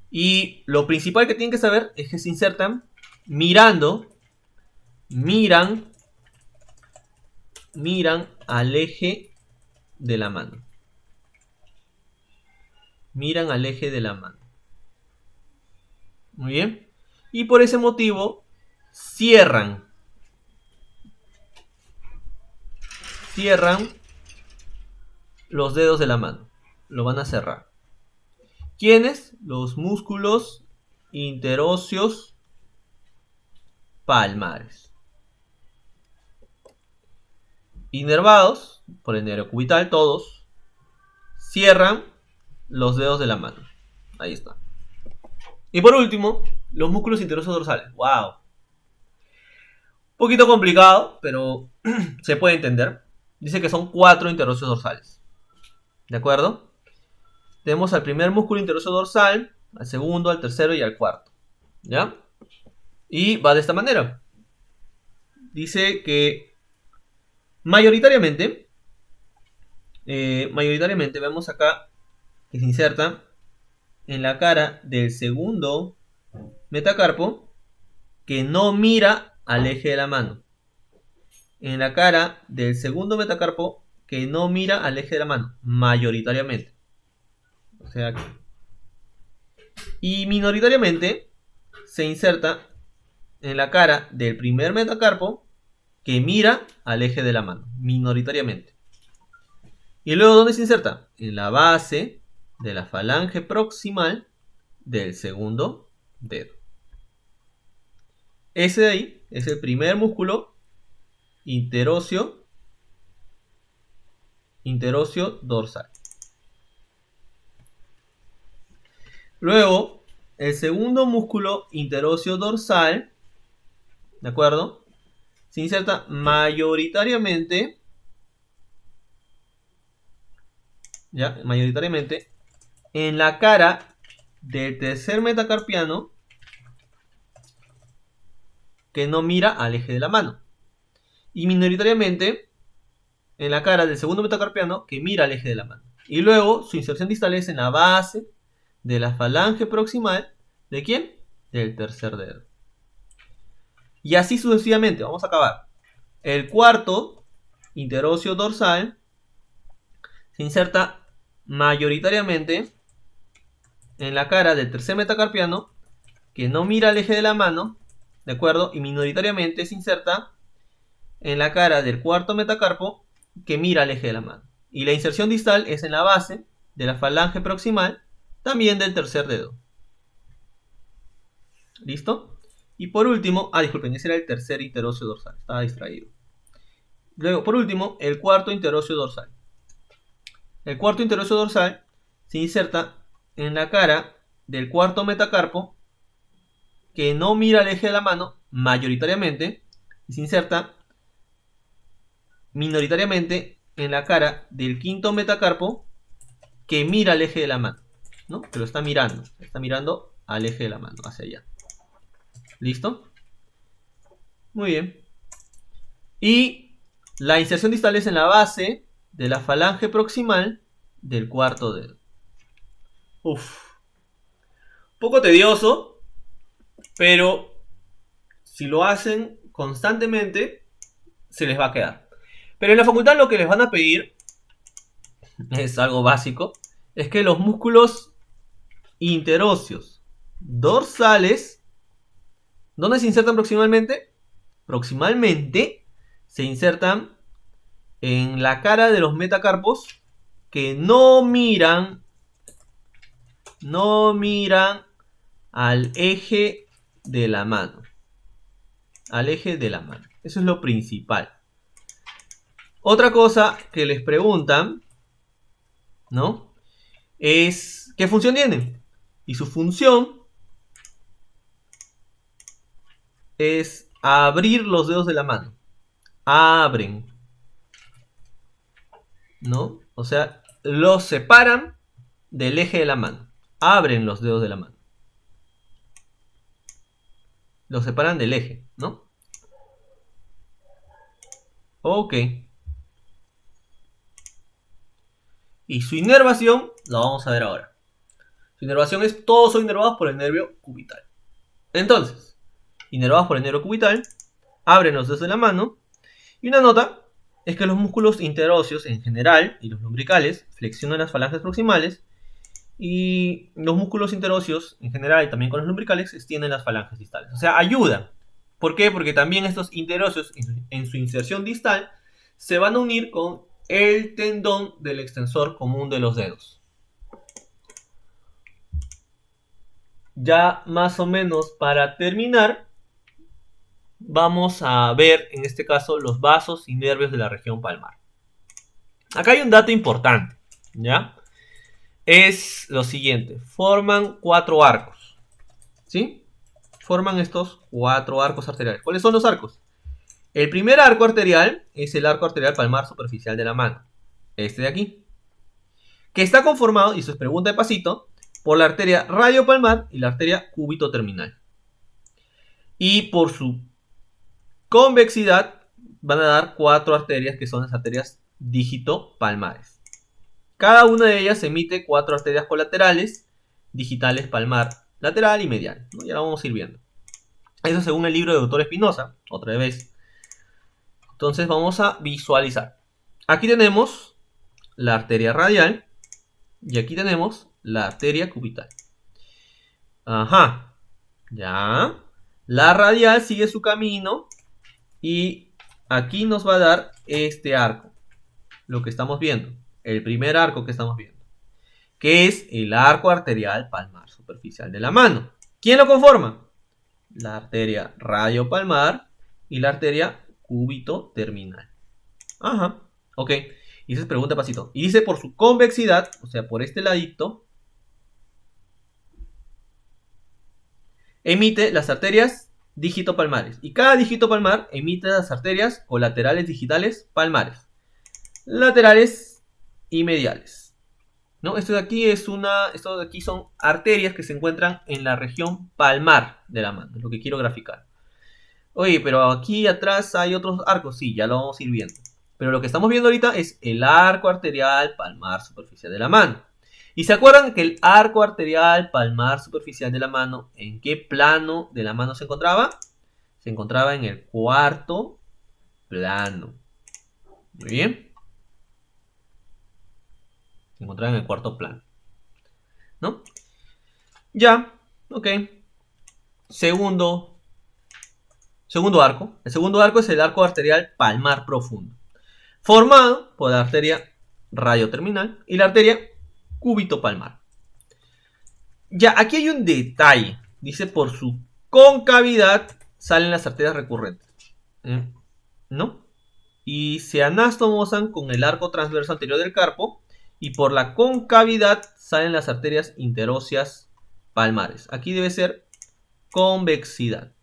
Y lo principal que tienen que saber es que se insertan miran al eje de la mano. Miran al eje de la mano. Muy bien. Y por ese motivo cierran los dedos de la mano. Lo van a cerrar. ¿Quiénes? Los músculos interóseos palmares. Inervados por el nervio cubital, todos cierran los dedos de la mano. Ahí está. Y por último, los músculos interóseos dorsales. ¡Wow! Un poquito complicado, pero se puede entender. Dice que son 4 interóseos dorsales. ¿De acuerdo? Tenemos al primer músculo interóseo dorsal, al segundo, al tercero y al cuarto. ¿Ya? Y va de esta manera. Dice que mayoritariamente vemos acá que se inserta en la cara del segundo metacarpo que no mira al eje de la mano. En la cara del segundo metacarpo que no mira al eje de la mano, mayoritariamente. O sea, aquí. Y minoritariamente se inserta en la cara del primer metacarpo que mira al eje de la mano, minoritariamente. Y luego, ¿dónde se inserta? En la base de la falange proximal del segundo dedo. Ese de ahí es el primer músculo interóseo dorsal. Luego, el segundo músculo interóseo dorsal, ¿de acuerdo? Se inserta mayoritariamente, en la cara del tercer metacarpiano que no mira al eje de la mano. y minoritariamente en la cara del segundo metacarpiano que mira al eje de la mano. Y luego su inserción distal es en la base de la falange proximal. ¿De quién? Del tercer dedo. Y así sucesivamente. Vamos a acabar. El cuarto interóseo dorsal se inserta mayoritariamente en la cara del tercer metacarpiano que no mira al eje de la mano, ¿de acuerdo? Y minoritariamente se inserta en la cara del cuarto metacarpo que mira al eje de la mano. Y la inserción distal es en la base de la falange proximal, también del tercer dedo. ¿Listo? Y por último, disculpen, ese era el tercer interóseo dorsal, estaba distraído. Luego, por último, el cuarto interóseo dorsal. El cuarto interóseo dorsal se inserta en la cara del cuarto metacarpo que no mira al eje de la mano, mayoritariamente, y se inserta minoritariamente en la cara del quinto metacarpo que mira al eje de la mano, ¿no? Que lo está mirando al eje de la mano, hacia allá. ¿Listo? Muy bien. Y la inserción distal es en la base de la falange proximal del cuarto dedo. Uf. Poco tedioso, pero si lo hacen constantemente, se les va a quedar. Pero en la facultad lo que les van a pedir es algo básico, es que los músculos interóseos dorsales, ¿dónde se insertan proximalmente? Proximalmente se insertan en la cara de los metacarpos que no miran al eje de la mano. Al eje de la mano. Eso es lo principal. Otra cosa que les preguntan, ¿no? Es ¿qué función tienen? Y su función es abrir los dedos de la mano. Abren, ¿no? O sea, los separan del eje de la mano. Abren los dedos de la mano. Los separan del eje, ¿no? Ok. Y su inervación la vamos a ver ahora. Su inervación es, todos son inervados por el nervio cubital. Entonces, inervados por el nervio cubital, abren los dedos de la mano. Y una nota es que los músculos interóseos en general y los lumbricales flexionan las falanges proximales. Y los músculos interóseos en general y también con los lumbricales extienden las falanges distales. O sea, ayudan. ¿Por qué? Porque también estos interóseos en su inserción distal se van a unir con el tendón del extensor común de los dedos. Ya más o menos para terminar, vamos a ver en este caso los vasos y nervios de la región palmar. Acá hay un dato importante, ¿ya? Es lo siguiente, forman 4 arcos, ¿sí? Forman estos 4 arcos arteriales. ¿Cuáles son los arcos? El primer arco arterial es el arco arterial palmar superficial de la mano, este de aquí, que está conformado, y eso es pregunta de pasito, por la arteria radiopalmar y la arteria cúbito-terminal. Y por su convexidad van a dar 4 arterias que son las arterias dígito-palmares. Cada una de ellas emite 4 arterias colaterales, digitales palmar lateral y medial, ¿no? Ya lo vamos a ir viendo. Eso según el libro de Dr. Espinosa, otra vez. Entonces vamos a visualizar. Aquí tenemos la arteria radial y aquí tenemos la arteria cubital. Ajá, ya. La radial sigue su camino y aquí nos va a dar este arco, lo que estamos viendo. El primer arco que estamos viendo, que es el arco arterial palmar superficial de la mano. ¿Quién lo conforma? La arteria radiopalmar y la arteria cúbito-terminal. Ajá, ok. Y esa es pregunta pasito. Y dice por su convexidad, o sea, por este ladito, emite las arterias dígito-palmares. Y cada dígito palmar emite las arterias colaterales digitales palmares, laterales y mediales, ¿no? Esto de aquí son arterias que se encuentran en la región palmar de la mano, es lo que quiero graficar. Oye, pero aquí atrás hay otros arcos. Sí, ya lo vamos a ir viendo. Pero lo que estamos viendo ahorita es el arco arterial palmar superficial de la mano. ¿Y se acuerdan que el arco arterial palmar superficial de la mano, en qué plano de la mano se encontraba? Se encontraba en el cuarto plano. Muy bien. Se encontraba en el cuarto plano. ¿No? Ya, ok. Segundo arco. El segundo arco es el arco arterial palmar profundo, formado por la arteria radioterminal y la arteria cúbito palmar. Ya, aquí hay un detalle. Dice, por su concavidad salen las arterias recurrentes. ¿No? Y se anastomosan con el arco transverso anterior del carpo. Y por la concavidad salen las arterias interóseas palmares. Aquí debe ser convexidad.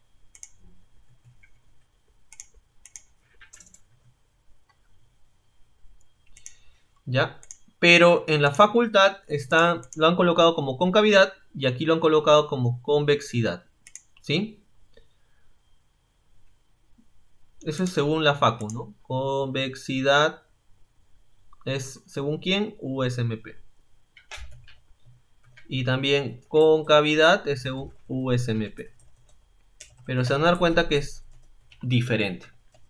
¿Ya? Pero en la facultad lo han colocado como concavidad y aquí lo han colocado como convexidad. ¿Sí? Eso es según la facu, ¿no? Convexidad es según quién, USMP. Y también concavidad es según USMP. Pero se van a dar cuenta que es diferente.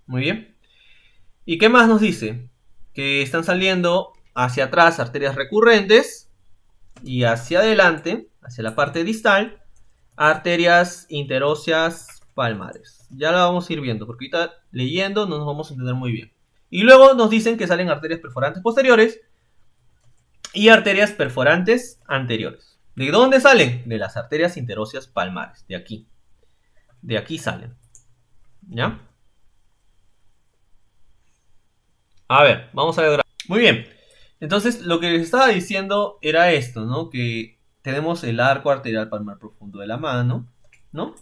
Muy bien. ¿Y qué más nos dice? Que están saliendo hacia atrás arterias recurrentes y hacia adelante, hacia la parte distal, arterias interóseas palmares. Ya la vamos a ir viendo, porque ahorita leyendo no nos vamos a entender muy bien. Y luego nos dicen que salen arterias perforantes posteriores y arterias perforantes anteriores. ¿De dónde salen? De las arterias interóseas palmares, de aquí. De aquí salen. ¿Ya? A ver, vamos a ver. Muy bien. Entonces, lo que les estaba diciendo era esto, ¿no? Que tenemos el arco arterial palmar profundo de la mano, ¿no?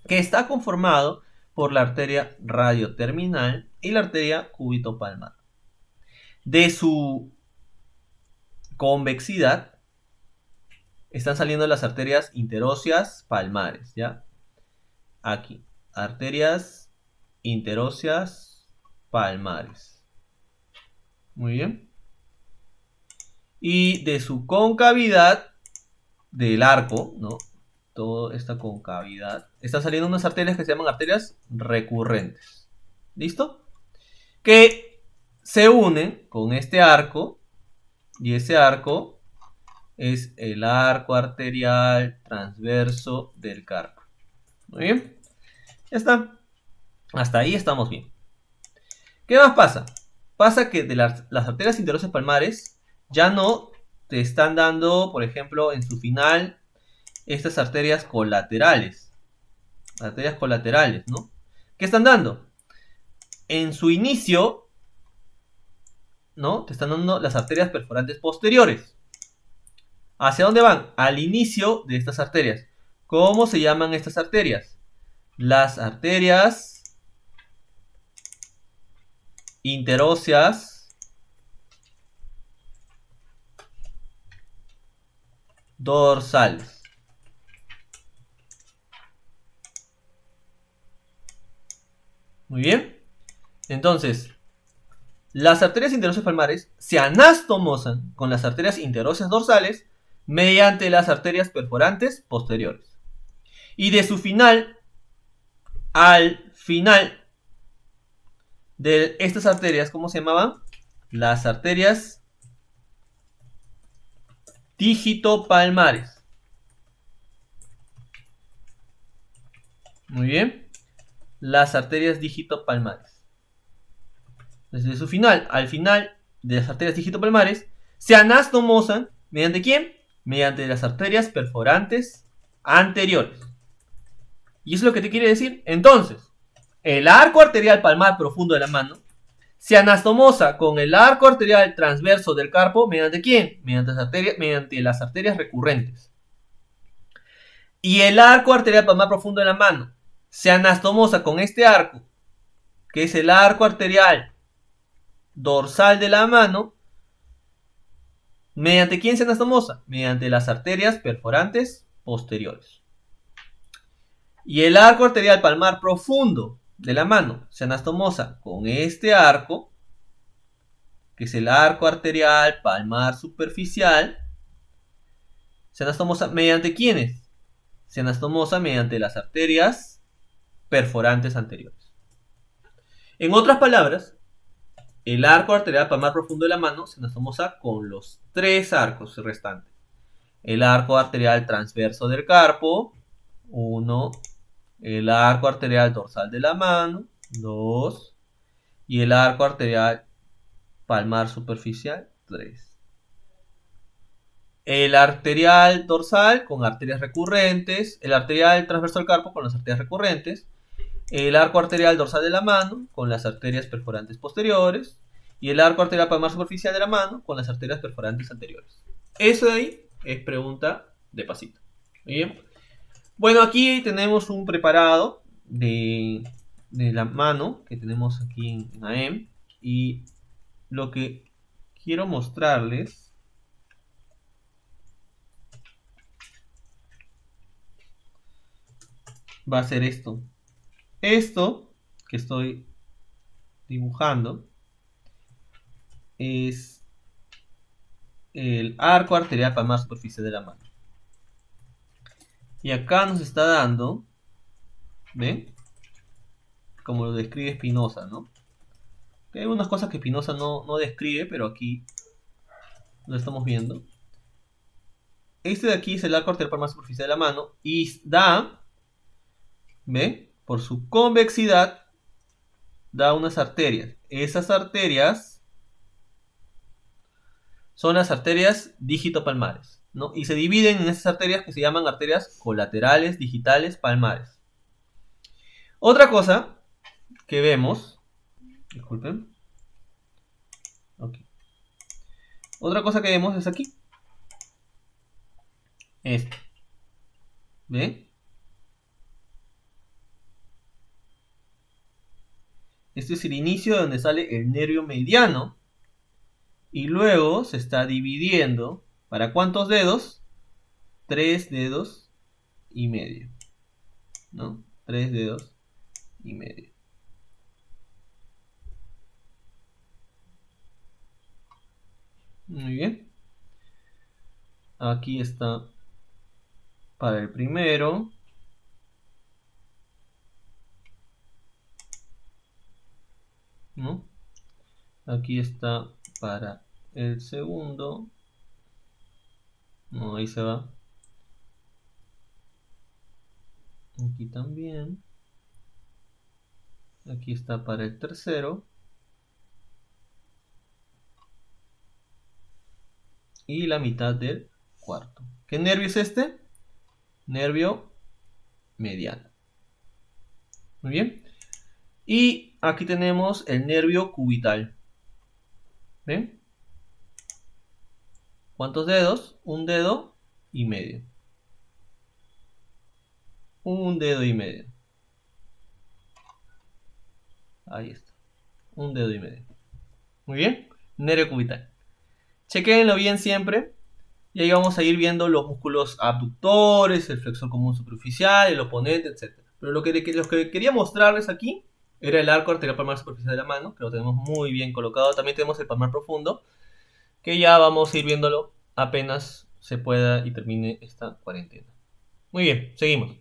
Que está conformado por la arteria radioterminal y la arteria cúbito palmar. De su convexidad están saliendo las arterias interóseas palmares, ¿ya? Aquí, arterias interóseas palmares. Muy bien. Y de su concavidad del arco, ¿no? Toda esta concavidad, están saliendo unas arterias que se llaman arterias recurrentes. ¿Listo? Que se unen con este arco, y ese arco es el arco arterial transverso del carpo. Muy bien. Ya está. Hasta ahí estamos bien. ¿Qué más pasa? Pasa que de las arterias interóseas palmares ya no te están dando, por ejemplo, en su final, estas arterias colaterales. Arterias colaterales, ¿no? ¿Qué están dando? En su inicio, ¿no? Te están dando las arterias perforantes posteriores. ¿Hacia dónde van? Al inicio de estas arterias. ¿Cómo se llaman estas arterias? Las arterias interóseas dorsales. Muy bien. Entonces, las arterias interóseas palmares se anastomosan con las arterias interóseas dorsales mediante las arterias perforantes posteriores. Y de su final al final de estas arterias, ¿cómo se llamaban? Las arterias digitopalmares. Muy bien. Las arterias digitopalmares. Desde su final al final de las arterias digitopalmares se anastomosan mediante ¿quién? Mediante las arterias perforantes anteriores. ¿Y eso es lo que te quiere decir? Entonces, el arco arterial palmar profundo de la mano se anastomosa con el arco arterial transverso del carpo mediante ¿quién? Mediante las arterias recurrentes. Y el arco arterial palmar profundo de la mano se anastomosa con este arco, que es el arco arterial dorsal de la mano, ¿mediante quién se anastomosa? Mediante las arterias perforantes posteriores. Y el arco arterial palmar profundo de la mano se anastomosa con este arco, que es el arco arterial palmar superficial. Se anastomosa mediante ¿quiénes? Se anastomosa mediante las arterias perforantes anteriores. En otras palabras, el arco arterial palmar profundo de la mano se anastomosa con los 3 arcos restantes. El arco arterial transverso del carpo, 1. El arco arterial dorsal de la mano, 2. Y el arco arterial palmar superficial, 3. El arterial dorsal con arterias recurrentes, el arterial transverso del carpo con las arterias recurrentes, el arco arterial dorsal de la mano con las arterias perforantes posteriores y el arco arterial palmar superficial de la mano con las arterias perforantes anteriores. Eso de ahí es pregunta de pasito. Bien. Bueno, aquí tenemos un preparado de la mano que tenemos aquí en AEM, y lo que quiero mostrarles va a ser esto. Esto que estoy dibujando es el arco arterial palmar superficial de la mano. Y acá nos está dando, ¿ven? Como lo describe Spinoza, ¿no? Hay algunas cosas que Spinoza no describe, pero aquí lo estamos viendo. Este de aquí es el arco arterial palmar superficial de la mano y da, ¿ven? Por su convexidad, da unas arterias. Esas arterias son las arterias digitopalmares, ¿no? Y se dividen en esas arterias que se llaman arterias colaterales digitales palmares. Otra cosa que vemos, disculpen, okay. Otra cosa que vemos es aquí, esto, ¿ven? Este es el inicio de donde sale el nervio mediano y luego se está dividiendo. ¿Para cuántos dedos? 3 dedos y medio, ¿no? 3 dedos y medio. Muy bien. Aquí está para el primero. ¿No? Aquí está para el segundo. No, ahí se va. Aquí también. Aquí está para el tercero. Y la mitad del cuarto. ¿Qué nervio es este? Nervio mediano. Muy bien. Y aquí tenemos el nervio cubital. ¿Ven? ¿Cuántos dedos? Un dedo y medio. Un dedo y medio. Ahí está. Un dedo y medio. Muy bien. Nervio cubital. Chequenlo bien siempre. Y ahí vamos a ir viendo los músculos abductores, el flexor común superficial, el oponente, etc. Pero lo que quería mostrarles aquí era el arco arterial palmar superficial de la mano, que lo tenemos muy bien colocado. También tenemos el palmar profundo, que ya vamos a ir viéndolo apenas se pueda y termine esta cuarentena. Muy bien, seguimos.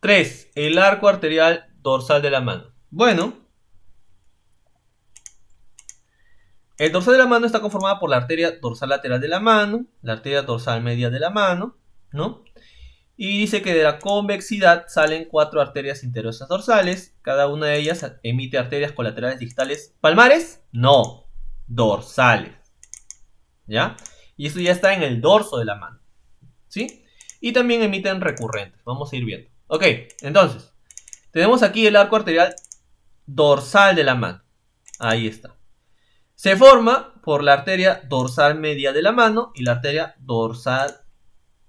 3. El arco arterial dorsal de la mano. Bueno, el dorsal de la mano está conformado por la arteria dorsal lateral de la mano, la arteria dorsal media de la mano, ¿no? Y dice que de la convexidad salen 4 arterias interiores dorsales. Cada una de ellas emite arterias colaterales digitales palmares. No, dorsales. ¿Ya? Y esto ya está en el dorso de la mano. ¿Sí? Y también emiten recurrentes. Vamos a ir viendo. Ok, entonces, tenemos aquí el arco arterial dorsal de la mano. Ahí está. Se forma por la arteria dorsal media de la mano y la arteria dorsal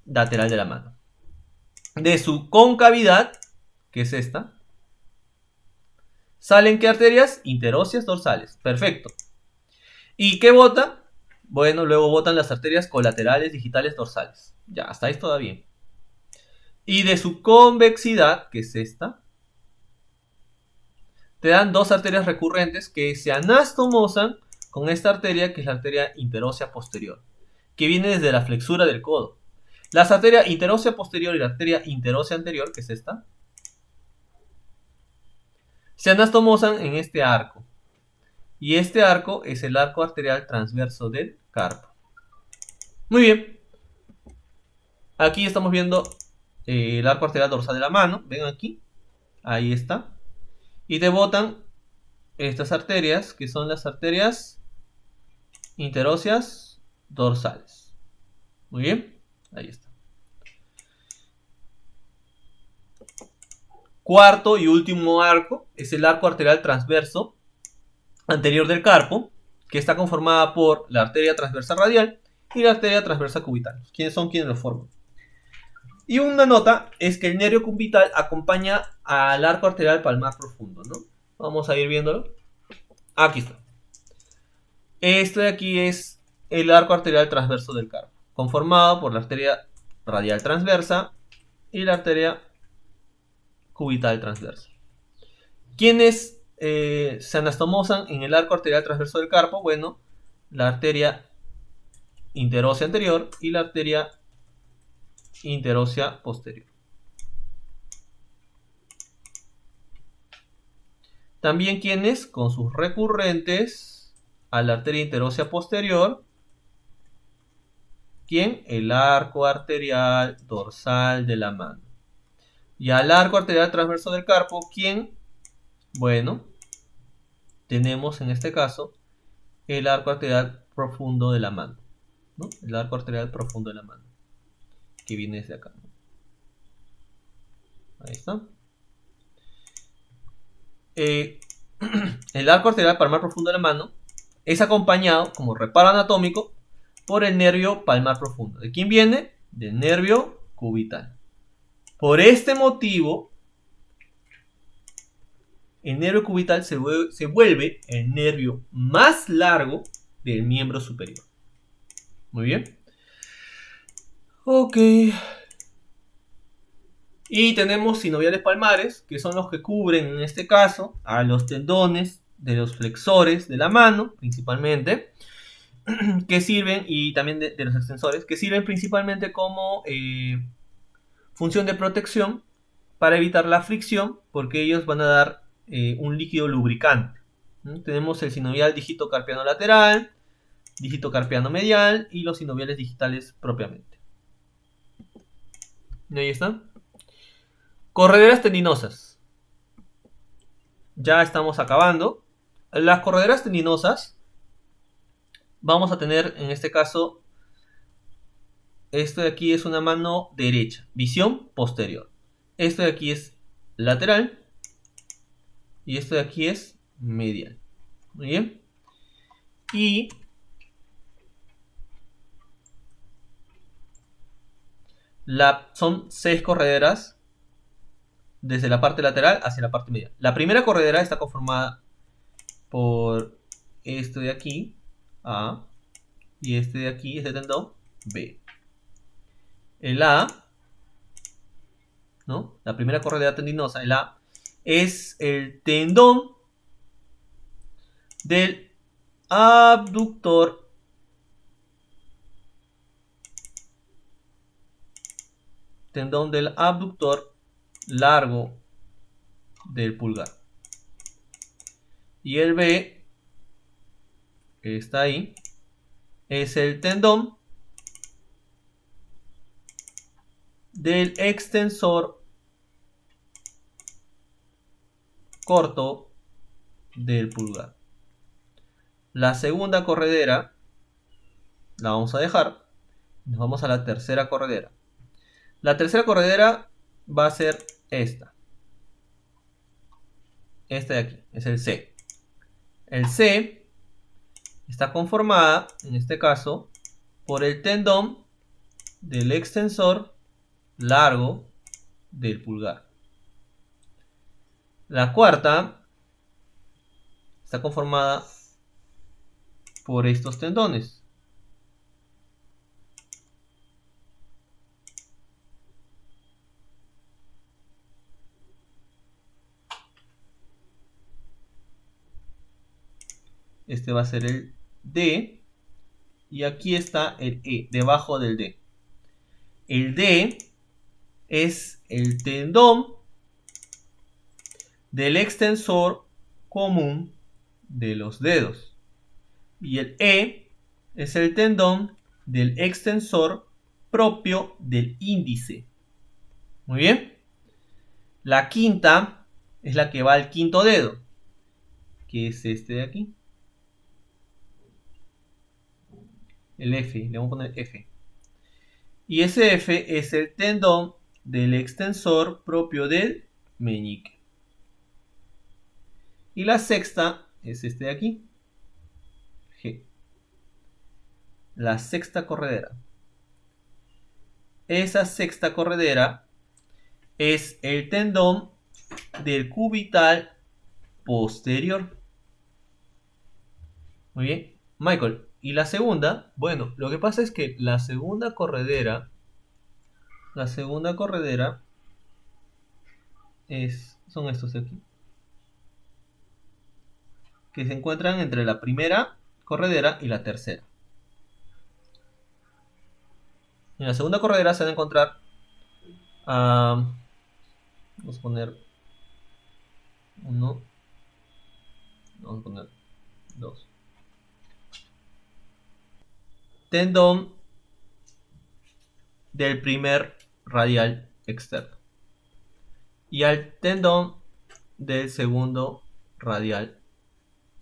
lateral de la mano. De su concavidad, que es esta, salen ¿qué arterias? Interóseas dorsales. Perfecto. ¿Y qué bota? Bueno, luego botan las arterias colaterales digitales dorsales. Ya, hasta ahí todo bien. y de su convexidad, que es esta, te dan dos arterias recurrentes que se anastomosan con esta arteria, que es la arteria interósea posterior, que viene desde la flexura del codo. La arteria interósea posterior y la arteria interósea anterior, que es esta, se anastomosan en este arco. Y este arco es el arco arterial transverso del carpo. Muy bien. Aquí estamos viendo el arco arterial dorsal de la mano. Ven aquí. Ahí está. Y te botan estas arterias, que son las arterias interóseas dorsales. Muy bien. Ahí está. Cuarto y último arco es el arco arterial transverso anterior del carpo, que está conformada por la arteria transversa radial y la arteria transversa cubital. ¿Quiénes son quienes lo forman? Y una nota es que el nervio cubital acompaña al arco arterial palmar profundo, ¿no? Vamos a ir viéndolo. Aquí está. Este de aquí es el arco arterial transverso del carpo, conformado por la arteria radial transversa y la arteria cubital transversa. ¿Quiénes se anastomosan en el arco arterial transverso del carpo? Bueno, la arteria interósea anterior y la arteria interósea posterior. También quienes con sus recurrentes a la arteria interósea posterior, ¿quién? El arco arterial dorsal de la mano. Y al arco arterial transverso del carpo, ¿quién? Bueno, tenemos en este caso el arco arterial profundo de la mano, ¿no? El arco arterial profundo de la mano, que viene desde acá, ¿no? Ahí está. El arco arterial palmar profundo de la mano es acompañado, como reparo anatómico, por el nervio palmar profundo. ¿De quién viene? Del nervio cubital. Por este motivo, el nervio cubital se vuelve el nervio más largo del miembro superior. Muy bien. Ok. Y tenemos sinoviales palmares, que son los que cubren, en este caso, a los tendones de los flexores de la mano, principalmente, que sirven, y también de los extensores, que sirven principalmente como función de protección para evitar la fricción, porque ellos van a dar un líquido lubricante. Tenemos el sinovial dígito carpiano lateral, dígito carpiano medial y los sinoviales digitales propiamente. ¿Y ahí está? Correderas tendinosas. Ya estamos acabando. Las correderas tendinosas vamos a tener en este caso, esto de aquí es una mano derecha, visión posterior. Esto de aquí es lateral y esto de aquí es medial. Muy bien. Y son 6 correderas desde la parte lateral hacia la parte medial. La primera corredera está conformada por esto de aquí, A, y este de aquí, este tendón, B. El A, ¿no? La primera corredera tendinosa, el A, es el tendón del abductor largo del pulgar. Y el B, que está ahí, es el tendón del extensor corto del pulgar. La segunda corredera la vamos a dejar. Nos vamos a la tercera corredera. La tercera corredera va a ser esta. Esta de aquí, es el C. El C está conformada, en este caso, por el tendón del extensor largo del pulgar. La cuarta está conformada por estos tendones. Este va a ser el D. Y aquí está el E, debajo del D. El D es el tendón del extensor común de los dedos. Y el E es el tendón del extensor propio del índice. Muy bien. La quinta es la que va al quinto dedo, que es este de aquí. El F, le vamos a poner F. Y ese F es el tendón del extensor propio del meñique. Y la sexta es este de aquí, G. La sexta corredera. Esa sexta corredera es el tendón del cubital posterior. Muy bien. Michael, ¿y la segunda? Bueno, lo que pasa es que la segunda corredera son estos de aquí, que se encuentran entre la primera corredera y la tercera. En la segunda corredera se van a encontrar, vamos a poner 1, vamos a poner 2. Tendón del primer radial externo y al tendón del segundo radial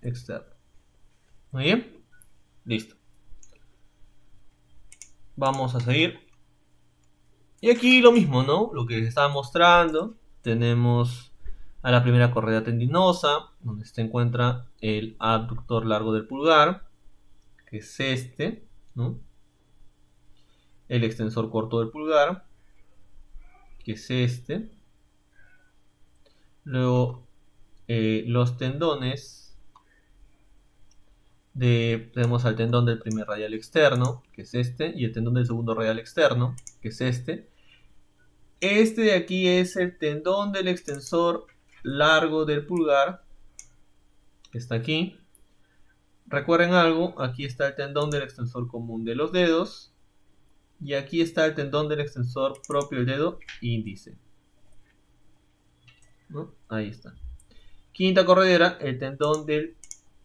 externo. Muy bien, listo. Vamos a seguir. Y aquí lo mismo, ¿no? Lo que les estaba mostrando. Tenemos a la primera correa tendinosa, donde se encuentra el abductor largo del pulgar, que es este, ¿no? El extensor corto del pulgar, que es este. Luego los tendones tenemos al tendón del primer radial externo, que es este, y el tendón del segundo radial externo, que es este. Este de aquí es el tendón del extensor largo del pulgar, que está aquí. Recuerden algo, aquí está el tendón del extensor común de los dedos, y aquí está el tendón del extensor propio del dedo índice, ¿no? Ahí está. Quinta corredera, el tendón del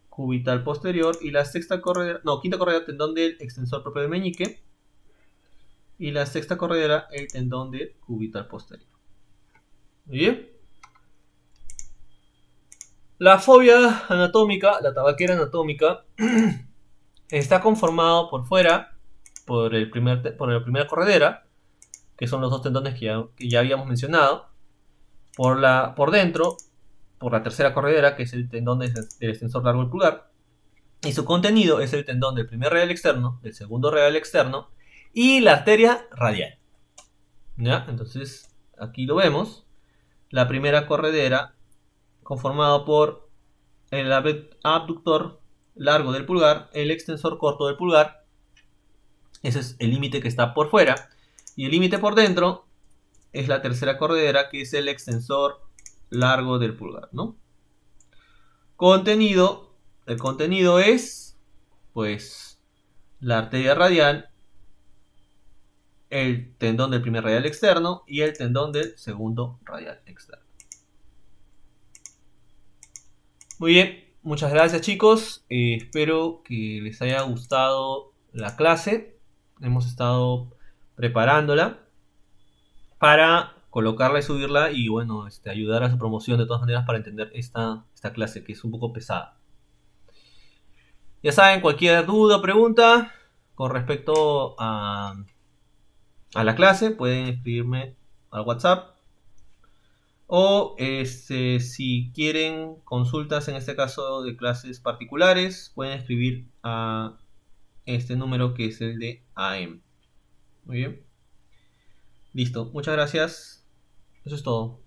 cubital posterior, y la sexta corredera, no, quinta corredera, tendón del extensor propio del meñique, y la sexta corredera, el tendón del cubital posterior. Muy bien. La fobia anatómica, la tabaquera anatómica, está conformado por fuera por la primera corredera, que son los dos tendones que ya habíamos mencionado, por dentro, por la tercera corredera, que es el tendón del extensor largo del pulgar, y su contenido es el tendón del primer radial externo, del segundo radial externo y la arteria radial. ¿Ya? Entonces, aquí lo vemos. La primera corredera, conformado por el abductor largo del pulgar, el extensor corto del pulgar. Ese es el límite que está por fuera. Y el límite por dentro es la tercera corredera, que es el extensor largo del pulgar, ¿no? Contenido. El contenido es, pues, la arteria radial, el tendón del primer radial externo y el tendón del segundo radial externo. Muy bien, muchas gracias chicos. Espero que les haya gustado la clase. Hemos estado preparándola para colocarla y subirla y bueno, ayudar a su promoción de todas maneras para entender esta clase que es un poco pesada. Ya saben, cualquier duda o pregunta con respecto a la clase pueden escribirme al WhatsApp. O si quieren consultas, en este caso de clases particulares, pueden escribir a este número que es el de AM. Muy bien. Listo. Muchas gracias. Eso es todo.